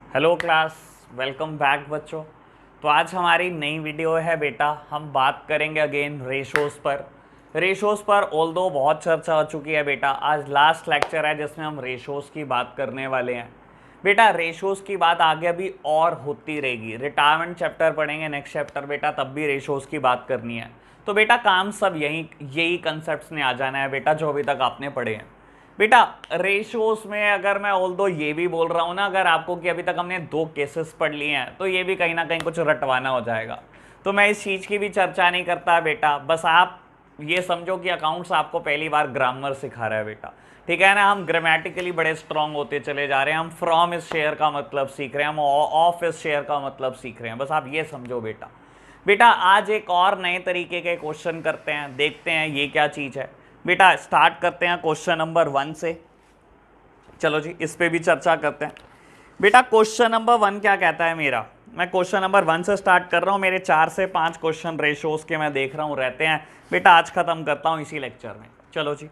Hello class, welcome back बच्चों। तो आज हमारी नई वीडियो है बेटा। हम बात करेंगे अगेन रेशोज़ पर ऑल्दो बहुत चर्चा हो चुकी है बेटा। आज लास्ट लेक्चर है जिसमें हम रेशोज़ की बात करने वाले हैं बेटा। रेशोज़ की बात आगे भी और होती रहेगी। रिटायरमेंट चैप्टर पढ़ेंगे नेक्स्ट चैप्टर बेटा, तब भी रेशोज़ की बात करनी है। तो बेटा काम सब यही कंसेप्ट में आ जाना है बेटा जो अभी तक आपने पढ़े हैं बेटा। रेशोस में अगर मैं ऑल्दो ये भी बोल रहा हूँ ना अगर आपको कि अभी तक हमने 2 केसेस पढ़ लिए हैं तो ये भी कहीं ना कहीं कुछ रटवाना हो जाएगा। तो मैं इस चीज़ की भी चर्चा नहीं करता बेटा। बस आप ये समझो कि अकाउंट्स आपको पहली बार ग्रामर सिखा रहा है बेटा। ठीक है ना। हम ग्रामेटिकली बड़े स्ट्रांग होते चले जा रहे हैं। हम फ्रॉम इस शेयर का मतलब सीख रहे हैं, हम ऑफ इस शेयर का मतलब सीख रहे हैं। बस आप ये समझो बेटा। बेटा आज एक और नए तरीके के क्वेश्चन करते हैं, देखते हैं ये क्या चीज़ है बेटा। स्टार्ट करते हैं क्वेश्चन नंबर 1 से। चलो जी, इस पे भी चर्चा करते हैं बेटा। क्वेश्चन नंबर 1 क्या कहता है मेरा। मैं क्वेश्चन नंबर 1 से स्टार्ट कर रहा हूँ। मेरे 4 से 5 क्वेश्चन रेशोज के मैं देख रहा हूँ रहते हैं बेटा। आज खत्म करता हूँ इसी लेक्चर में। चलो जी,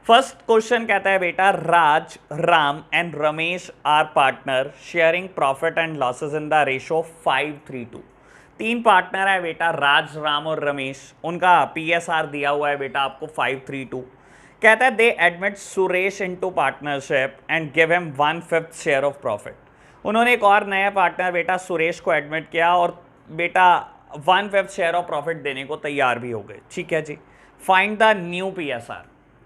फर्स्ट क्वेश्चन कहता है बेटा, Raj, Ram and Ramesh are partner sharing profit and losses in the ratio 5:3:2। 3 partner है बेटा, राज, राम और रमेश। उनका पीएसआर दिया हुआ है बेटा आपको 5:3:2। कहता है दे admit Suresh into partnership and give him 1/5 share of profit. उन्होंने एक और नया पार्टनर बेटा सुरेश को एडमिट किया और बेटा 1/5 शेयर ऑफ प्रॉफिट देने को तैयार भी हो गए। ठीक है जी। Find the new PSR.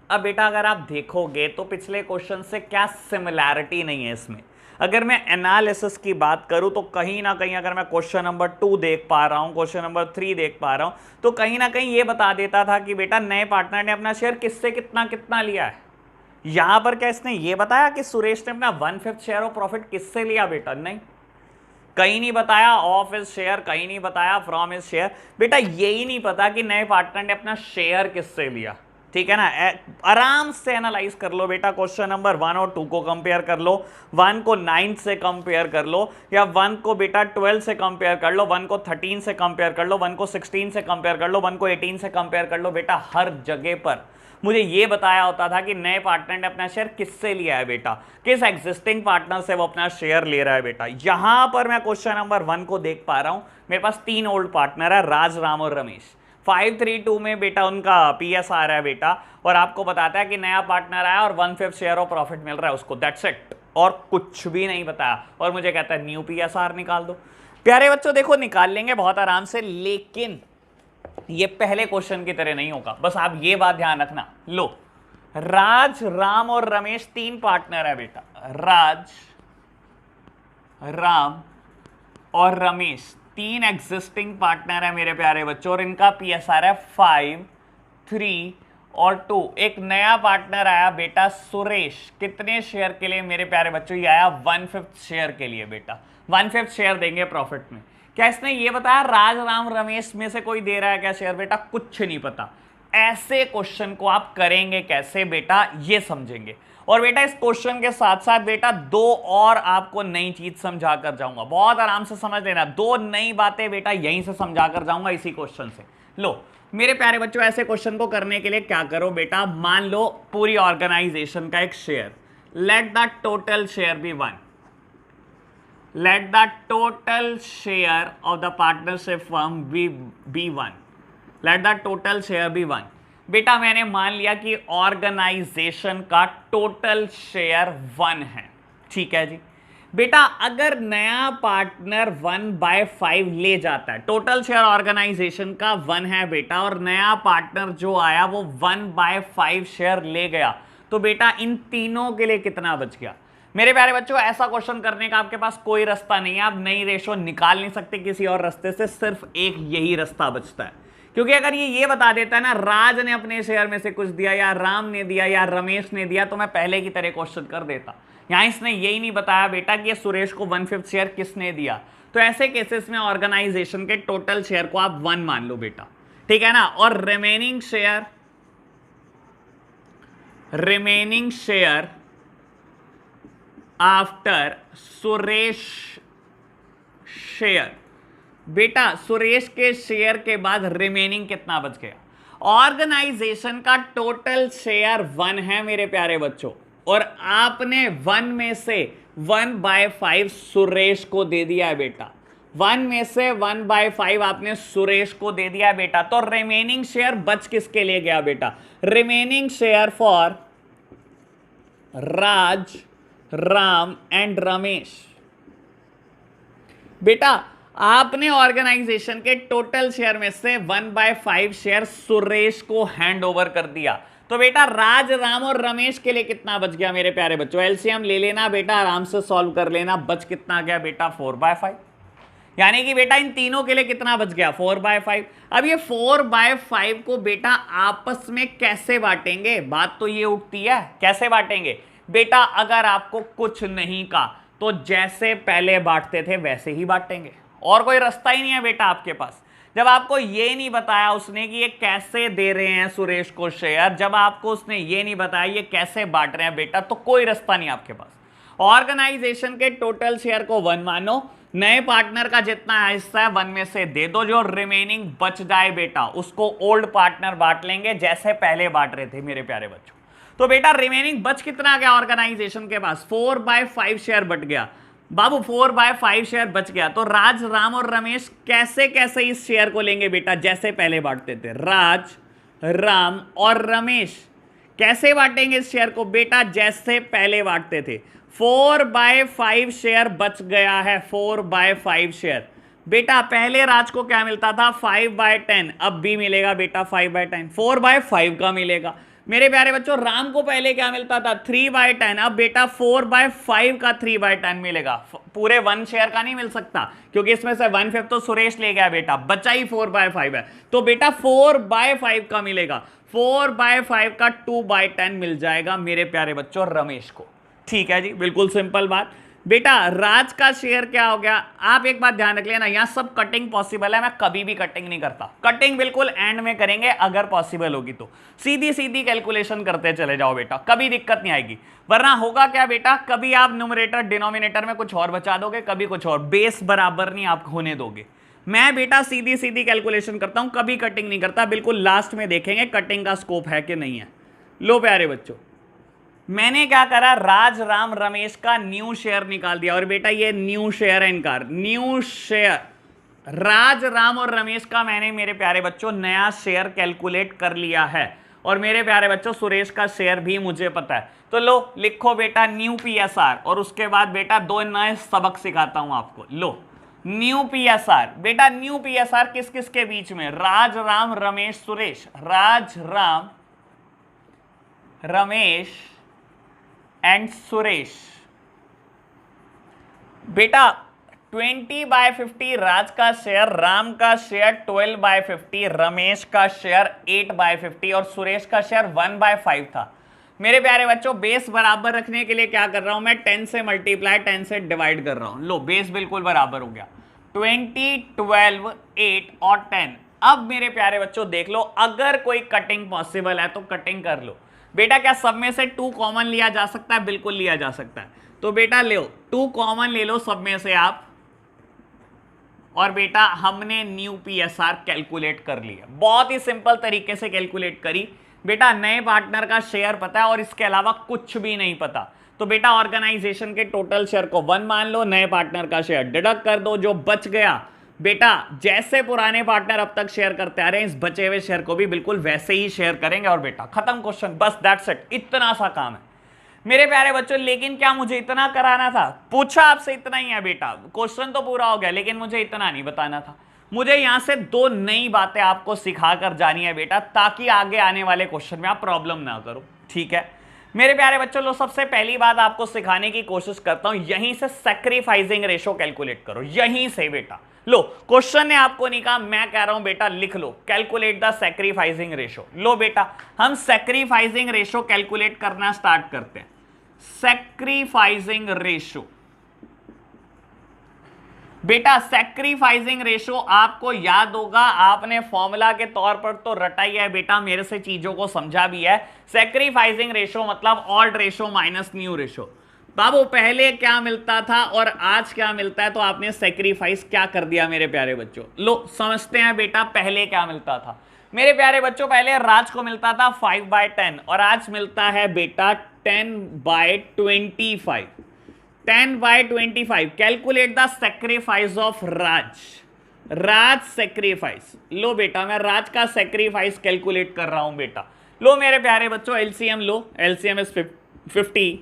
अब बेटा अगर आप देखोगे तो पिछले क्वेश्चन से क्या सिमिलैरिटी नहीं है इसमें। अगर मैं एनालिसिस की बात करूं तो कहीं ना कहीं अगर मैं क्वेश्चन नंबर 2 देख पा रहा हूं, क्वेश्चन नंबर 3 देख पा रहा हूं, तो कहीं ना कहीं ये बता देता था कि बेटा नए पार्टनर ने अपना शेयर किससे कितना कितना लिया है। यहां पर क्या इसने ये बताया कि सुरेश ने अपना 1/5 शेयर ऑफ प्रॉफिट किससे लिया बेटा? नहीं, कहीं नहीं बताया। ऑफ इज शेयर कहीं नहीं बताया, फ्रॉम इज शेयर। बेटा यही नहीं पता कि नए पार्टनर ने अपना शेयर किससे लिया। ठीक है ना। आराम से एनालाइज कर लो बेटा। क्वेश्चन नंबर 1 और 2 को कंपेयर कर लो। 1 को 9 से कंपेयर कर लो, या 1 को बेटा 12 से कंपेयर कर लो, 1 को 13 से कंपेयर कर लो, 1 को 16 से कंपेयर कर लो, 1 को 18 से कंपेयर कर लो बेटा। हर जगह पर मुझे यह बताया होता था कि नए पार्टनर ने अपना शेयर किससे लिया है बेटा, किस एग्जिस्टिंग पार्टनर से वो अपना शेयर ले रहा है बेटा। यहां पर मैं क्वेश्चन नंबर 1 को देख पा रहा हूं। मेरे पास 3 ओल्ड पार्टनर है, राज, राम और रमेश। 5:3:2 में बेटा उनका पीएसआर है बेटा, और आपको बताता है कि नया पार्टनर आया और 1/5 शेयर ऑफ प्रॉफिट मिल रहा है उसको। दैट्स इट, और कुछ भी नहीं बताया। और मुझे कहता है न्यू पीएसआर निकाल दो। प्यारे बच्चों देखो, निकाल लेंगे बहुत आराम से, लेकिन ये पहले क्वेश्चन की तरह नहीं होगा। बस आप ये बात ध्यान रखना। लो, राज, राम और रमेश 3 पार्टनर है बेटा। राज, राम और रमेश 3 एग्जिस्टिंग पार्टनर है मेरे प्यारे बच्चों, और इनका पीएसआर है 5, 3 और 2। एक नया पार्टनर आया बेटा सुरेश। कितने शेयर के लिए मेरे प्यारे बच्चों? ये आया 1/5 शेयर के लिए बेटा। 1/5 शेयर देंगे प्रॉफिट में। क्या इसने ये बताया राज, राम, रमेश में से कोई दे रहा है क्या शेयर बेटा? कुछ नहीं पता। ऐसे क्वेश्चन को आप करेंगे कैसे बेटा, ये समझेंगे। और बेटा इस क्वेश्चन के साथ साथ बेटा 2 और आपको नई चीज समझा कर जाऊंगा। बहुत आराम से समझ लेना। 2 नई बातें बेटा यहीं से समझा कर जाऊंगा इसी क्वेश्चन से। लो मेरे प्यारे बच्चों, ऐसे क्वेश्चन को करने के लिए क्या करो बेटा, मान लो पूरी ऑर्गेनाइजेशन का एक share. Let the total share be 1। Let the total share of the partnership firm be 1। Let the total share be 1। बेटा मैंने मान लिया कि ऑर्गेनाइजेशन का टोटल शेयर 1 है। ठीक है जी। बेटा अगर नया पार्टनर 1/5 ले जाता है, टोटल शेयर ऑर्गेनाइजेशन का 1 है बेटा, और नया पार्टनर जो आया वो 1/5 शेयर ले गया, तो बेटा इन तीनों के लिए कितना बच गया? मेरे प्यारे बच्चों ऐसा क्वेश्चन करने का आपके पास कोई रास्ता नहीं है। आप नई रेशो निकाल नहीं सकते किसी और रास्ते से, सिर्फ एक यही रास्ता बचता है। क्योंकि अगर ये बता देता है ना राज ने अपने शेयर में से कुछ दिया, या राम ने दिया, या रमेश ने दिया, तो मैं पहले की तरह क्वेश्चन कर देता। यहां इसने यही नहीं बताया बेटा कि ये सुरेश को 1/5 शेयर किसने दिया। तो ऐसे केसेस में ऑर्गेनाइजेशन के टोटल शेयर को आप 1 मान लो बेटा। ठीक है ना। और remaining share after Suresh share. बेटा सुरेश के शेयर के बाद रिमेनिंग कितना बच गया? ऑर्गेनाइजेशन का टोटल शेयर 1 है मेरे प्यारे बच्चों, और आपने 1 में से 1/5 सुरेश को दे दिया है बेटा, 1 में से 1/5 आपने सुरेश को दे दिया है बेटा। तो रिमेनिंग शेयर बच किसके लिए गया बेटा? Remaining share for Raj, Ram and Ramesh. बेटा आपने ऑर्गेनाइजेशन के टोटल शेयर में से 1/5 शेयर सुरेश को हैंड ओवर कर दिया। तो बेटा राज, राम और रमेश के लिए कितना बच गया मेरे प्यारे बच्चों? एलसीएम ले लेना बेटा, आराम से सॉल्व कर लेना। बच कितना गया बेटा? 4/5। यानी कि बेटा इन तीनों के लिए कितना बच गया? 4/5। अब ये 4/5 को बेटा आपस में कैसे बांटेंगे? बात तो ये उठती है, कैसे बांटेंगे बेटा? अगर आपको कुछ नहीं का तो जैसे पहले बांटते थे वैसे ही बांटेंगे, और कोई रास्ता ही नहीं है बेटा आपके पास। जब आपको ये नहीं बताया उसने कि ये कैसे दे रहे हैं सुरेश को शेयर, जब आपको उसने ये नहीं बताया ये कैसे बांट रहे हैं बेटा, तो कोई रास्ता नहीं आपके पास। ऑर्गेनाइजेशन के टोटल शेयर को 1 मानो, नए पार्टनर का जितना हिस्सा है 1 में से दे दो, जो रिमेनिंग बच जाए बेटा उसको ओल्ड पार्टनर बांट लेंगे जैसे पहले बांट रहे थे मेरे प्यारे बच्चों। तो बेटा रिमेनिंग बच कितना गया ऑर्गेनाइजेशन के पास? 4/5 शेयर बच गया बाबू, 4/5 शेयर बच गया। तो राज, राम और रमेश कैसे कैसे इस शेयर को लेंगे बेटा? जैसे पहले बांटते थे, राज, राम और रमेश कैसे बांटेंगे इस शेयर को बेटा? जैसे पहले बांटते थे। 4/5 शेयर बच गया है, 4/5 शेयर बेटा। पहले राज को क्या मिलता था? 5/10, अब भी मिलेगा बेटा 5/10, 4/5 का मिलेगा। मेरे प्यारे बच्चों राम को पहले क्या मिलता था? 3/10, अब बेटा 4/5 का 3/10 मिलेगा। पूरे 1 शेयर का नहीं मिल सकता क्योंकि इसमें से 1/5 तो सुरेश ले गया बेटा, बचा ही 4/5 है। तो बेटा 4/5 का मिलेगा, 4/5 का 2/10 मिल जाएगा मेरे प्यारे बच्चों रमेश को। ठीक है जी, बिल्कुल सिंपल बात। बेटा राज का शेयर क्या हो गया? आप एक बात ध्यान रख लेना, यहां सब कटिंग पॉसिबल है, मैं कभी भी कटिंग नहीं करता। कटिंग बिल्कुल एंड में करेंगे अगर पॉसिबल होगी तो। सीधी सीधी कैलकुलेशन करते चले जाओ बेटा, कभी दिक्कत नहीं आएगी। वरना होगा क्या बेटा, कभी आप न्यूमरेटर डिनोमिनेटर में कुछ और बचा दोगे, कभी कुछ और, बेस बराबर नहीं आप होने दोगे। मैं बेटा सीधी सीधी कैलकुलेशन करता हूं, कभी कटिंग नहीं करता। बिल्कुल लास्ट में देखेंगे कटिंग का स्कोप है कि नहीं है। लो प्यारे बच्चों, मैंने क्या करा, राज, राम, रमेश का न्यू शेयर निकाल दिया। और बेटा ये न्यू शेयर है इनका, न्यू शेयर राज, राम और रमेश का मैंने मेरे प्यारे बच्चों नया शेयर कैलकुलेट कर लिया है। और मेरे प्यारे बच्चों सुरेश का शेयर भी मुझे पता है। तो लो लिखो बेटा न्यू पीएसआर, और उसके बाद बेटा 2 नए सबक सिखाता हूं आपको। लो न्यू पीएसआर बेटा, न्यू पीएसआर किस किस के बीच में? राज, राम, रमेश, सुरेश। राज, राम, रमेश एंड सुरेश। बेटा 20/50 राज का शेयर, राम का शेयर 12/50, रमेश का शेयर 8/50 और सुरेश का शेयर 1/5 था। मेरे प्यारे बच्चों बेस बराबर रखने के लिए क्या कर रहा हूं मैं? 10 से मल्टीप्लाई, 10 से डिवाइड कर रहा हूं। लो बेस बिल्कुल बराबर हो गया, 20, 12, 8 और 10। अब मेरे प्यारे बच्चों देख लो, अगर कोई कटिंग पॉसिबल है तो कटिंग कर लो बेटा। क्या सब में से 2 कॉमन लिया जा सकता है? बिल्कुल लिया जा सकता है। तो बेटा ले 2 कॉमन ले लो सब में से आप, और बेटा हमने न्यू पीएसआर कैलकुलेट कर लिया। बहुत ही सिंपल तरीके से कैलकुलेट करी बेटा। नए पार्टनर का शेयर पता है और इसके अलावा कुछ भी नहीं पता। तो बेटा ऑर्गेनाइजेशन के टोटल शेयर को 1 मान लो, नए पार्टनर का शेयर डिडक्ट कर दो, जो बच गया बेटा जैसे पुराने पार्टनर अब तक शेयर करते आ रहे हैं, इस बचे हुए शेयर को भी बिल्कुल वैसे ही शेयर करेंगे। और बेटा खत्म क्वेश्चन, बस दैट्स इट, इतना सा काम है मेरे प्यारे बच्चों। लेकिन क्या मुझे इतना कराना था? पूछा आपसे, इतना ही है बेटा। क्वेश्चन तो पूरा हो गया लेकिन मुझे इतना नहीं बताना था। मुझे यहां से 2 नई बातें आपको सिखा कर जानी है बेटा, ताकि आगे आने वाले क्वेश्चन में आप प्रॉब्लम ना करो। ठीक है मेरे प्यारे बच्चों, लो सबसे पहली बात आपको सिखाने की कोशिश करता हूं, यहीं से सैक्रिफाइसिंग रेशो कैलकुलेट करो, यहीं से बेटा। लो क्वेश्चन ने आपको नहीं कहा, मैं कह रहा हूं बेटा लिख लो, कैलकुलेट द सैक्रिफाइसिंग रेशो। लो बेटा हम सैक्रिफाइसिंग रेशो कैलकुलेट करना स्टार्ट करते हैं। सैक्रिफाइसिंग रेशो बेटा, सैक्रिफाइसिंग रेशो आपको याद होगा, आपने फॉर्मूला के तौर पर तो रटा ही है बेटा, मेरे से चीजों को समझा भी है। सैक्रिफाइसिंग रेशो मतलब old ratio minus new ratio. बाबू पहले क्या मिलता था और आज क्या मिलता है, तो आपने सैक्रिफाइस क्या कर दिया मेरे प्यारे बच्चों। लो समझते हैं बेटा पहले क्या मिलता था। मेरे प्यारे बच्चों पहले राज को मिलता था 5/10 और आज मिलता है बेटा 10/25। 10/25 calculate the sacrifice of Raj sacrifice. लो बेटा मैं राज का सेक्रीफाइस कैलकुलेट कर रहा हूं बेटा। लो मेरे प्यारे बच्चों एलसीएम लो, एलसीएम इज 50।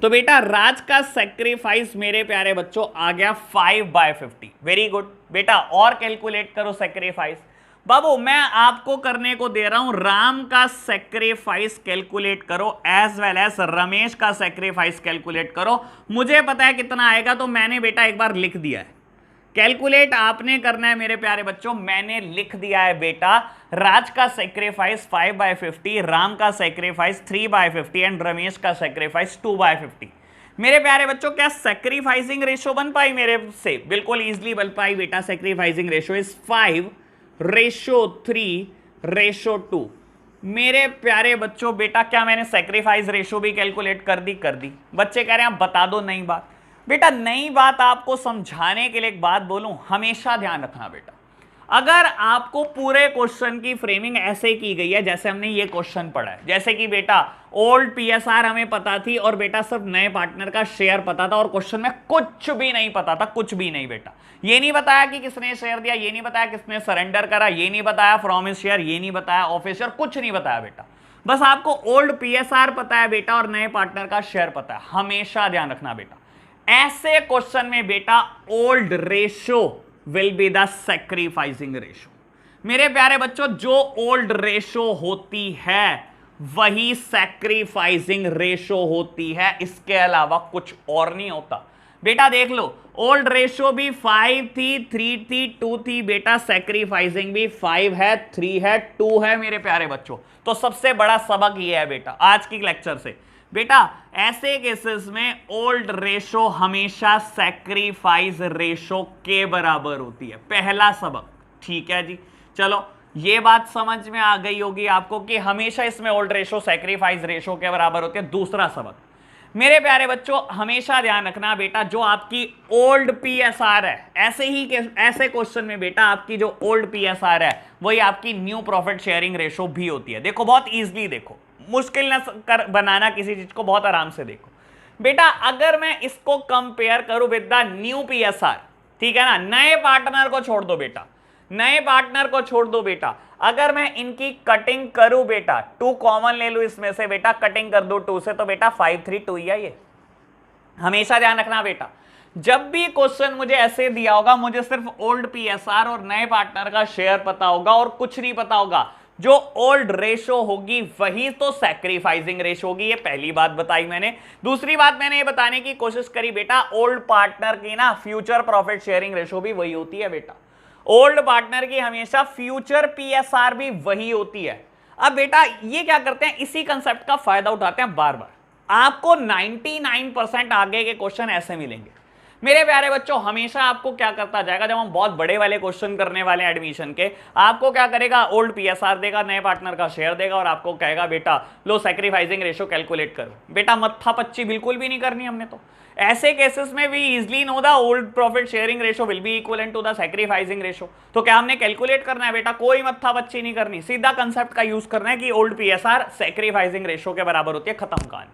तो बेटा राज का सेक्रीफाइस मेरे प्यारे बच्चों आ गया 5/50। वेरी गुड बेटा, और कैलकुलेट करो सेक्रीफाइस। बाबू मैं आपको करने को दे रहा हूं राम का सेक्रीफाइस कैलकुलेट करो, एज वेल एज रमेश का सेक्रीफाइस कैलकुलेट करो। मुझे पता है कितना आएगा, तो मैंने बेटा एक बार लिख दिया है। कैलकुलेट आपने करना है मेरे प्यारे बच्चों, मैंने लिख दिया है बेटा। राज का सेक्रीफाइस 5/50, राम का सेक्रीफाइस 3/50 एंड रमेश का सेक्रीफाइस 2/50। मेरे प्यारे बच्चों क्या सेक्रीफाइसिंग रेशियो बन पाई मेरे से? बिल्कुल इजीली बन पाई बेटा। Sacrificing ratio is 5:3:2। मेरे प्यारे बच्चों बेटा क्या मैंने सेक्रीफाइस रेशियो भी कैलकुलेट कर दी? कर दी। बच्चे कह रहे हैं आप बता दो नई बात। बेटा नई बात आपको समझाने के लिए एक बात बोलूं, हमेशा ध्यान रखना बेटा, अगर आपको पूरे क्वेश्चन की फ्रेमिंग ऐसे की गई है जैसे हमने ये क्वेश्चन पढ़ा है, जैसे कि बेटा ओल्ड पीएसआर हमें पता थी और बेटा सिर्फ नए पार्टनर का शेयर पता था और क्वेश्चन में कुछ भी नहीं पता था, कुछ भी नहीं बेटा। ये नहीं बताया कि किसने शेयर दिया, ये नहीं बताया किसने सरेंडर करा, ये नहीं बताया फ्रॉम हिज शेयर, ये नहीं बताया ऑफ हिज शेयर, कुछ नहीं बताया बेटा। बस आपको ओल्ड पीएसआर पता है बेटा और नए पार्टनर का शेयर पता है। हमेशा ध्यान रखना बेटा, ऐसे क्वेश्चन में बेटा old ratio will be the sacrificing ratio. मेरे प्यारे बच्चों जो ओल्ड रेशियो होती है वही सेक्रीफाइसिंग रेशियो होती है, इसके अलावा कुछ और नहीं होता बेटा। देख लो ओल्ड रेशियो भी 5 थी, 3 थी, 2 थी बेटा, सेक्रीफाइसिंग भी 5 है, 3 है, 2 है मेरे प्यारे बच्चों। तो सबसे बड़ा सबक ये है बेटा आज की लेक्चर से, बेटा ऐसे केसेस में ओल्ड रेशो हमेशा सैक्रिफाइस रेशो के बराबर होती है। पहला सबक, ठीक है जी। चलो ये बात समझ में आ गई होगी आपको कि हमेशा इसमें ओल्ड रेशो सैक्रिफाइस रेशो के बराबर होती है। दूसरा सबक मेरे प्यारे बच्चों हमेशा ध्यान रखना बेटा, जो आपकी ओल्ड पीएसआर है, ऐसे क्वेश्चन में बेटा आपकी जो ओल्ड पीएसआर है वही आपकी न्यू प्रॉफिट शेयरिंग रेशो भी होती है। देखो बहुत इजीली देखो, मुश्किल ना कर बनाना किसी चीज को, बहुत आराम से देखो बेटा। अगर मैं इसको कंपेयर करूं विद द न्यू पीएसआर, ठीक है ना, नए पार्टनर को छोड़ दो बेटा, नए पार्टनर को छोड़ दो बेटा। अगर मैं इनकी कटिंग करूं बेटा, 2 कॉमन ले लूं इसमें से बेटा, कटिंग कर दो 2 से, तो बेटा 5 3 2 ही है ये। हमेशा ध्यान रखना बेटा, जब भी क्वेश्चन मुझे ऐसे दिया होगा मुझे सिर्फ ओल्ड पीएसआर और नए पार्टनर का शेयर पता होगा और कुछ नहीं पता होगा। जो ओल्ड रेशो होगी वही तो सैक्रिफाइसिंग रेशो होगी। ये पहली बात बताई मैंने। दूसरी बात मैंने ये बताने की कोशिश करी बेटा, ओल्ड पार्टनर की ना फ्यूचर प्रॉफिट शेयरिंग रेशो भी वही होती है बेटा। ओल्ड पार्टनर की हमेशा फ्यूचर पीएसआर भी वही होती है। अब बेटा ये क्या करते हैं, इसी कंसेप्ट का फायदा उठाते हैं बार बार। आपको 99% आगे के क्वेश्चन ऐसे मिलेंगे मेरे प्यारे बच्चों। हमेशा आपको क्या करता जाएगा, जब हम बहुत बड़े वाले क्वेश्चन करने वाले हैं एडमिशन के, आपको क्या करेगा, ओल्ड पीएसआर देगा, नए पार्टनर का शेयर देगा और आपको कहेगा बेटा लो सैक्रिफाइसिंग रेशो कैलकुलेट करो। बेटा मत्था पच्ची बिल्कुल भी नहीं करनी हमने तो। ऐसे केसेस में भी easily know the old profit sharing ratio will be equivalent to the sacrificing ratio. तो क्या हमने कैलकुलेट करना है बेटा, कोई मत्था पच्ची नहीं करनी, सीधा कंसेप्ट का यूज करना है कि ओल्ड पीएसआर सैक्रिफाइसिंग रेशो के बराबर होती है, खत्म कहानी।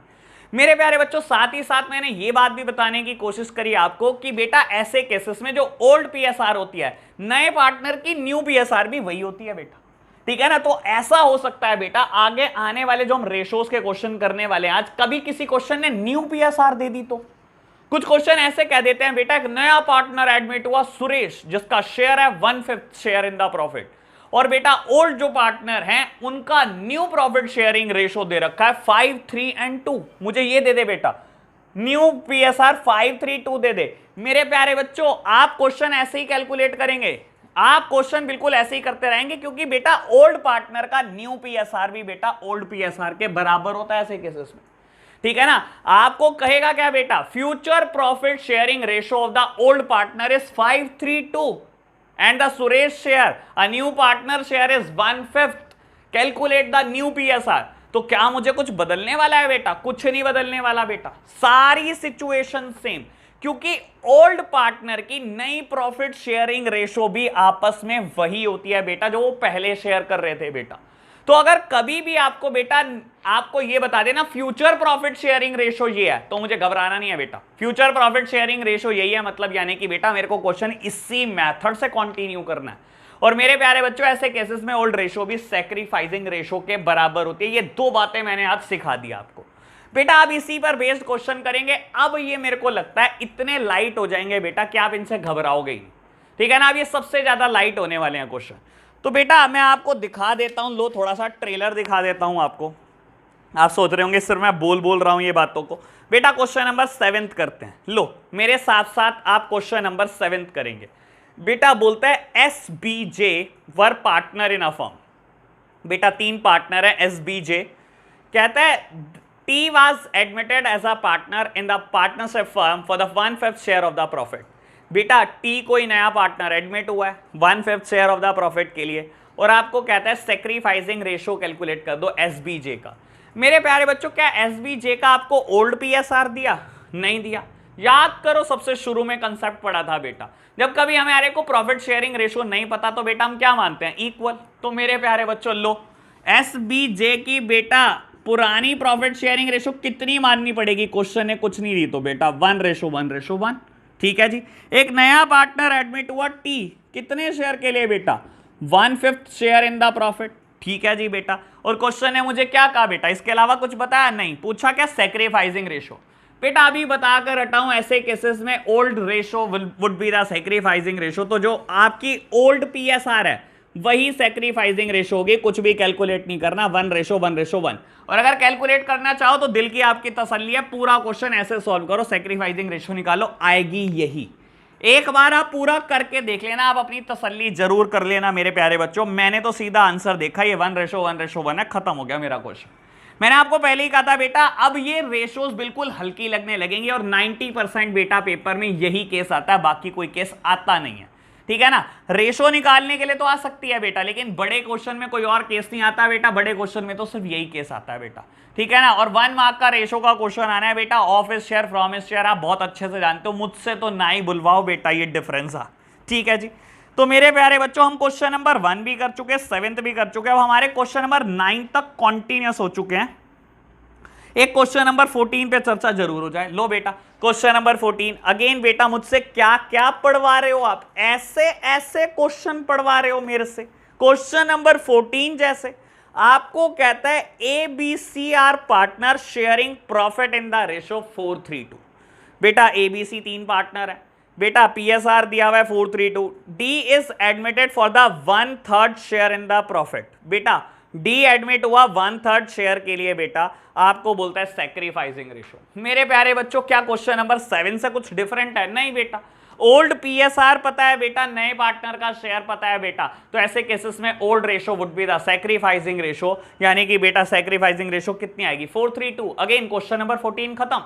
मेरे प्यारे बच्चों साथ ही साथ मैंने ये बात भी बताने की कोशिश करी आपको कि बेटा ऐसे केसेस में जो ओल्ड पीएसआर होती है, नए पार्टनर की न्यू पीएसआर भी वही होती है बेटा, ठीक है ना। तो ऐसा हो सकता है बेटा आगे आने वाले जो हम रेशोस के क्वेश्चन करने वाले हैं आज, कभी किसी क्वेश्चन ने न्यू पीएसआर दे दी तो कुछ क्वेश्चन ऐसे कह देते हैं बेटा, एक नया पार्टनर एडमिट हुआ सुरेश, जिसका शेयर है 1/5 शेयर इन द प्रॉफिट, और बेटा ओल्ड जो पार्टनर हैं उनका न्यू प्रॉफिट शेयरिंग रेशो दे रखा है 5 3 and 2। मुझे ये दे दे बेटा, न्यू पीएसआर 5 3 2 दे दे। मेरे प्यारे बच्चों आप क्वेश्चन ऐसे ही कैलकुलेट करेंगे, आप क्वेश्चन बिल्कुल ऐसे ही करते रहेंगे, क्योंकि बेटा ओल्ड पार्टनर का न्यू पीएसआर भी बेटा ओल्ड पीएसआर के बराबर होता है ऐसे केसेस में, ठीक है ना। आपको कहेगा क्या बेटा, future profit sharing ratio of the old partner is 5 3 2 and the Suresh share, a new partner share is 1/5. Calculate the new PSR। तो क्या मुझे कुछ बदलने वाला है बेटा, कुछ नहीं बदलने वाला बेटा, सारी सिचुएशन सेम, क्योंकि ओल्ड पार्टनर की नई प्रॉफिट शेयरिंग रेशो भी आपस में वही होती है बेटा जो वो पहले शेयर कर रहे थे बेटा। तो अगर कभी भी आपको बेटा आपको ये बता देना फ्यूचर प्रॉफिट शेयरिंग रेशो ये है, तो मुझे घबराना नहीं है बेटा। फ्यूचर प्रॉफिट शेयरिंग रेशो यही है, मतलब यानी कि बेटा मेरे को क्वेश्चन इसी मेथड से कंटिन्यू करना है। और मेरे प्यारे बच्चों ऐसे केसेस में ओल्ड रेशो भी सैक्रिफाइसिंग रेशो के बराबर होती है। ये दो बातें मैंने आज सिखा दी आपको बेटा। आप इसी पर बेस्ड क्वेश्चन करेंगे। अब ये मेरे को लगता है इतने लाइट हो जाएंगे बेटा कि आप इनसे घबराओगे ही, ठीक है ना। अब ये सबसे ज्यादा लाइट होने वाले हैं क्वेश्चन। तो बेटा मैं आपको दिखा देता हूं, लो थोड़ा सा ट्रेलर दिखा देता हूं आपको। आप सोच रहे होंगे सिर्फ मैं बोल रहा हूं ये बातों को। बेटा क्वेश्चन नंबर 7 करते हैं। लो मेरे साथ साथ आप क्वेश्चन नंबर 7 करेंगे। बेटा बोलता है SBJ were partner in a firm. बेटा 3 पार्टनर है SBJ। कहता है T was admitted as a partner in the partnership firm for the 1/5 share of the profit. बेटा T कोई नया पार्टनर एडमिट हुआ है 1/5 शेयर ऑफ द प्रॉफिट के लिए, और आपको कहता है सेक्रीफाइसिंग रेशो कैलकुलेट कर दो SBJ का। मेरे प्यारे बच्चों क्या SBJ का आपको ओल्ड PSR दिया? नहीं दिया। याद करो सबसे शुरू में कंसेप्ट पढ़ा था बेटा, जब कभी हमारे को प्रॉफिट शेयरिंग रेशो नहीं पता तो बेटा हम क्या मानते हैं? इक्वल। तो मेरे प्यारे बच्चों लो SBJ की बेटा पुरानी प्रॉफिट शेयरिंग रेशो कितनी माननी पड़ेगी? क्वेश्चन ने कुछ नहीं दी तो बेटा 1:1:1। ठीक है जी। एक नया पार्टनर एडमिट हुआ T, कितने शेयर के लिए बेटा? 1/5 शेयर इन द प्रॉफिट। ठीक है जी बेटा। और क्वेश्चन ने मुझे क्या कहा बेटा? इसके अलावा कुछ बताया नहीं। पूछा क्या? Sacrificing ratio. बेटा अभी बताकर हटाऊं ऐसे केसेस में old ratio would be the sacrificing ratio. तो जो आपकी ओल्ड PSR है वही सैक्रिफाइसिंग रेशो होगी। कुछ भी कैलकुलेट नहीं करना, 1:1:1। और अगर कैलकुलेट करना चाहो तो दिल की आपकी तसल्ली है, पूरा क्वेश्चन ऐसे सॉल्व करो, सैक्रिफाइसिंग रेशो निकालो, आएगी यही। एक बार आप पूरा करके देख लेना, आप अपनी तसल्ली जरूर कर लेना मेरे प्यारे बच्चों। मैंने तो सीधा आंसर देखा, ये 1:1:1 है, खत्म हो गया मेरा क्वेश्चन। मैंने आपको पहले ही कहा था बेटा अब ये रेशोज बिल्कुल हल्की लगने लगेंगी, और 90% बेटा पेपर में यही केस आता है, बाकी कोई केस आता नहीं है। ठीक है ना। रेशो निकालने के लिए तो आ सकती है बेटा, लेकिन बड़े क्वेश्चन में कोई और केस नहीं आता बेटा। बड़े क्वेश्चन में तो सिर्फ यही केस आता है बेटा। ठीक है ना। और 1 मार्क का रेशो का क्वेश्चन आना है बेटा, of is share from is share, आप बहुत अच्छे से जानते हो, मुझसे तो ना ही बुलवाओ बेटा ये डिफरेंस आ। ठीक है जी। तो मेरे प्यारे बच्चों हम क्वेश्चन नंबर 1 भी कर चुके हैं, 7 भी कर चुके हैं, अब हमारे क्वेश्चन नंबर 9 तक कॉन्टिन्यूस हो चुके हैं। एक क्वेश्चन नंबर 14 पे चर्चा जरूर हो जाए। लो बेटा क्वेश्चन नंबर 14 अगेन बेटा मुझसे क्या क्या पढ़वा रहे हो आप? ऐसे ऐसे क्वेश्चन पढ़वा रहे हो मेरे से। क्वेश्चन नंबर 14 जैसे आपको कहता है ABC are partner sharing profit in the ratio 4:3:2। बेटा ABC 3 पार्टनर है बेटा, PSR दिया हुआ है 4:3:2। D is admitted for the 1/3 share in the profit. बेटा D एडमिट हुआ 1/3 शेयर के लिए बेटा, आपको बोलता है सैक्रिफाइसिंग रेशो। मेरे प्यारे बच्चों क्या क्वेश्चन नंबर 7 से कुछ डिफरेंट है? नहीं बेटा। ओल्ड PSR पता है बेटा, नए पार्टनर का शेयर पता है बेटा, तो ऐसे केसेस में old ratio would be the sacrificing ratio, यानी कि बेटा सैक्रिफाइसिंग रेशो कितनी आएगी? 4:3:2। अगेन क्वेश्चन नंबर 14 खत्म।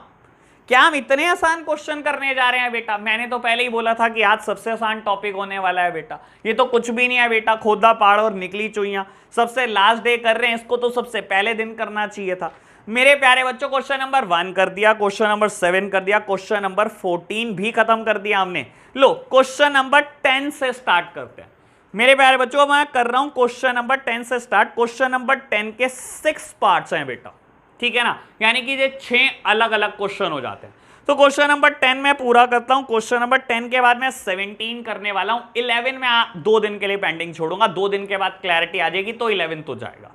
क्या हम इतने आसान क्वेश्चन करने जा रहे हैं बेटा? मैंने तो पहले ही बोला था कि आज सबसे आसान टॉपिक होने वाला है बेटा। ये तो कुछ भी नहीं है बेटा, खोदा पहाड़ और निकली चुईयां। सबसे लास्ट डे कर रहे हैं, इसको तो सबसे पहले दिन करना चाहिए था। मेरे प्यारे बच्चों क्वेश्चन नंबर 1 कर दिया, क्वेश्चन नंबर 7 कर दिया, क्वेश्चन नंबर 14 भी खत्म कर दिया हमने। लो क्वेश्चन नंबर 10 से स्टार्ट करते हैं। मेरे प्यारे बच्चों मैं कर रहा हूं क्वेश्चन नंबर 10 से स्टार्ट। क्वेश्चन नंबर 10 के 6 पार्ट्स हैं बेटा, ठीक है ना, यानी कि ये 6 अलग अलग क्वेश्चन हो जाते हैं। तो क्वेश्चन नंबर 10 मैं पूरा करता हूं। क्वेश्चन नंबर 10 के बाद मैं 17 करने वाला हूं। 11 में 2 दिन के लिए पेंडिंग छोड़ूंगा, 2 दिन के बाद क्लैरिटी आ जाएगी तो 11 तो जाएगा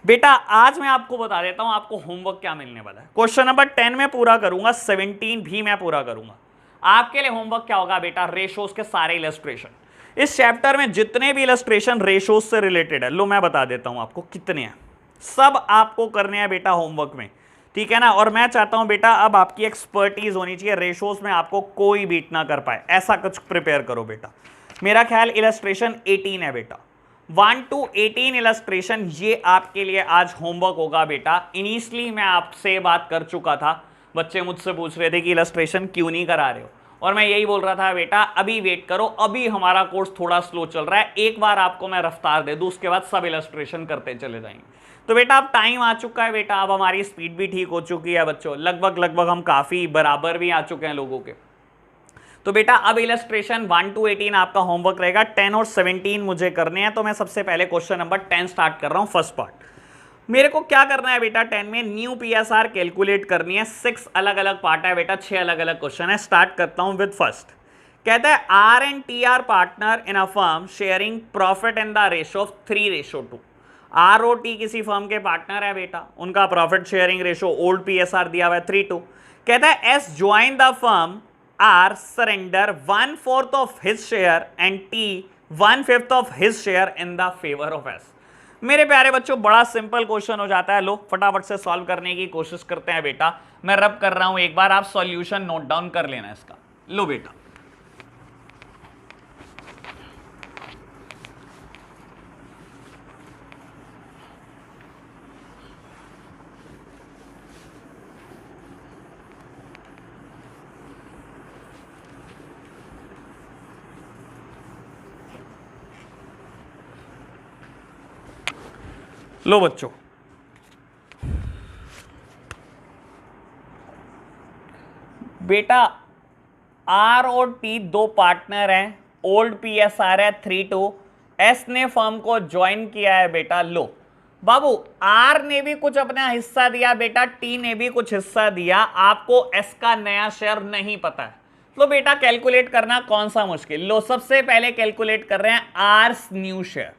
बेटा। आज मैं आपको बता देता हूं आपको होमवर्क क्या मिलने वाला है। क्वेश्चन नंबर 10 में पूरा करूंगा, 17 भी मैं पूरा करूंगा। आपके लिए होमवर्क क्या होगा बेटा? रेशोज के सारे इलस्ट्रेशन। इस चैप्टर में जितने भी इलस्ट्रेशन रेशोज से रिलेटेड है, लो मैं बता देता हूं आपको कितने हैं, सब आपको करने हैं बेटा होमवर्क में, ठीक है ना। और मैं चाहता हूं बेटा अब आपकी एक्सपर्टीज होनी चाहिए, रेशोज में आपको कोई बीट ना कर पाए, ऐसा कुछ प्रिपेयर करो बेटा। मेरा ख्याल इलस्ट्रेशन 18 है बेटा, 1 to 18 इलस्ट्रेशन, ये आपके लिए आज होमवर्क होगा बेटा। इनिशियली मैं आपसे बात कर चुका था, बच्चे मुझसे पूछ रहे थे कि इलस्ट्रेशन क्यों नहीं करा रहे हो, और मैं यही बोल रहा था बेटा अभी वेट करो, अभी हमारा कोर्स थोड़ा स्लो चल रहा है, एक बार आपको मैं रफ्तार दे दूं उसके बाद सब इलस्ट्रेशन करते चले जाएंगे। तो बेटा अब टाइम आ चुका है बेटा, अब हमारी स्पीड भी ठीक हो चुकी है बच्चों, लगभग हम काफ़ी बराबर भी आ चुके हैं लोगों के। तो बेटा अब इलस्ट्रेशन 1 to 18 आपका होमवर्क रहेगा, 10 और 17 मुझे करने हैं। तो मैं सबसे पहले क्वेश्चन नंबर 10 स्टार्ट कर रहा हूं। फर्स्ट पार्ट मेरे को क्या करना है बेटा, 10 में न्यू पीएसआर कैलकुलेट करनी है। 6 अलग अलग पार्ट है बेटा, 6 अलग अलग क्वेश्चन है। स्टार्ट करता हूं विद फर्स्ट। कहता है R and T are partner in a firm sharing profit in the ratio of 3:2। R और टी किसी फर्म के पार्टनर है बेटा, उनका profit sharing ratio old PSR दिया हुआ है 3:2। कहता है S join the firm, R surrender 1/4 of his share and T 1/5 of his share in the favour of S. मेरे प्यारे बच्चों बड़ा सिंपल क्वेश्चन हो जाता है। लो फटाफट से सॉल्व करने की कोशिश करते हैं बेटा। मैं रब कर रहा हूं, एक बार आप सॉल्यूशन नोट डाउन कर लेना इसका। लो बेटा लो बच्चों, बेटा आर और टी दो पार्टनर हैं, ओल्ड पीएसआर है 3:2। एस ने फर्म को ज्वाइन किया है बेटा। लो बाबू, आर ने भी कुछ अपना हिस्सा दिया बेटा, टी ने भी कुछ हिस्सा दिया। आपको एस का नया शेयर नहीं पता है, तो बेटा कैलकुलेट करना कौन सा मुश्किल। लो सबसे पहले कैलकुलेट कर रहे हैं आर्स न्यू शेयर।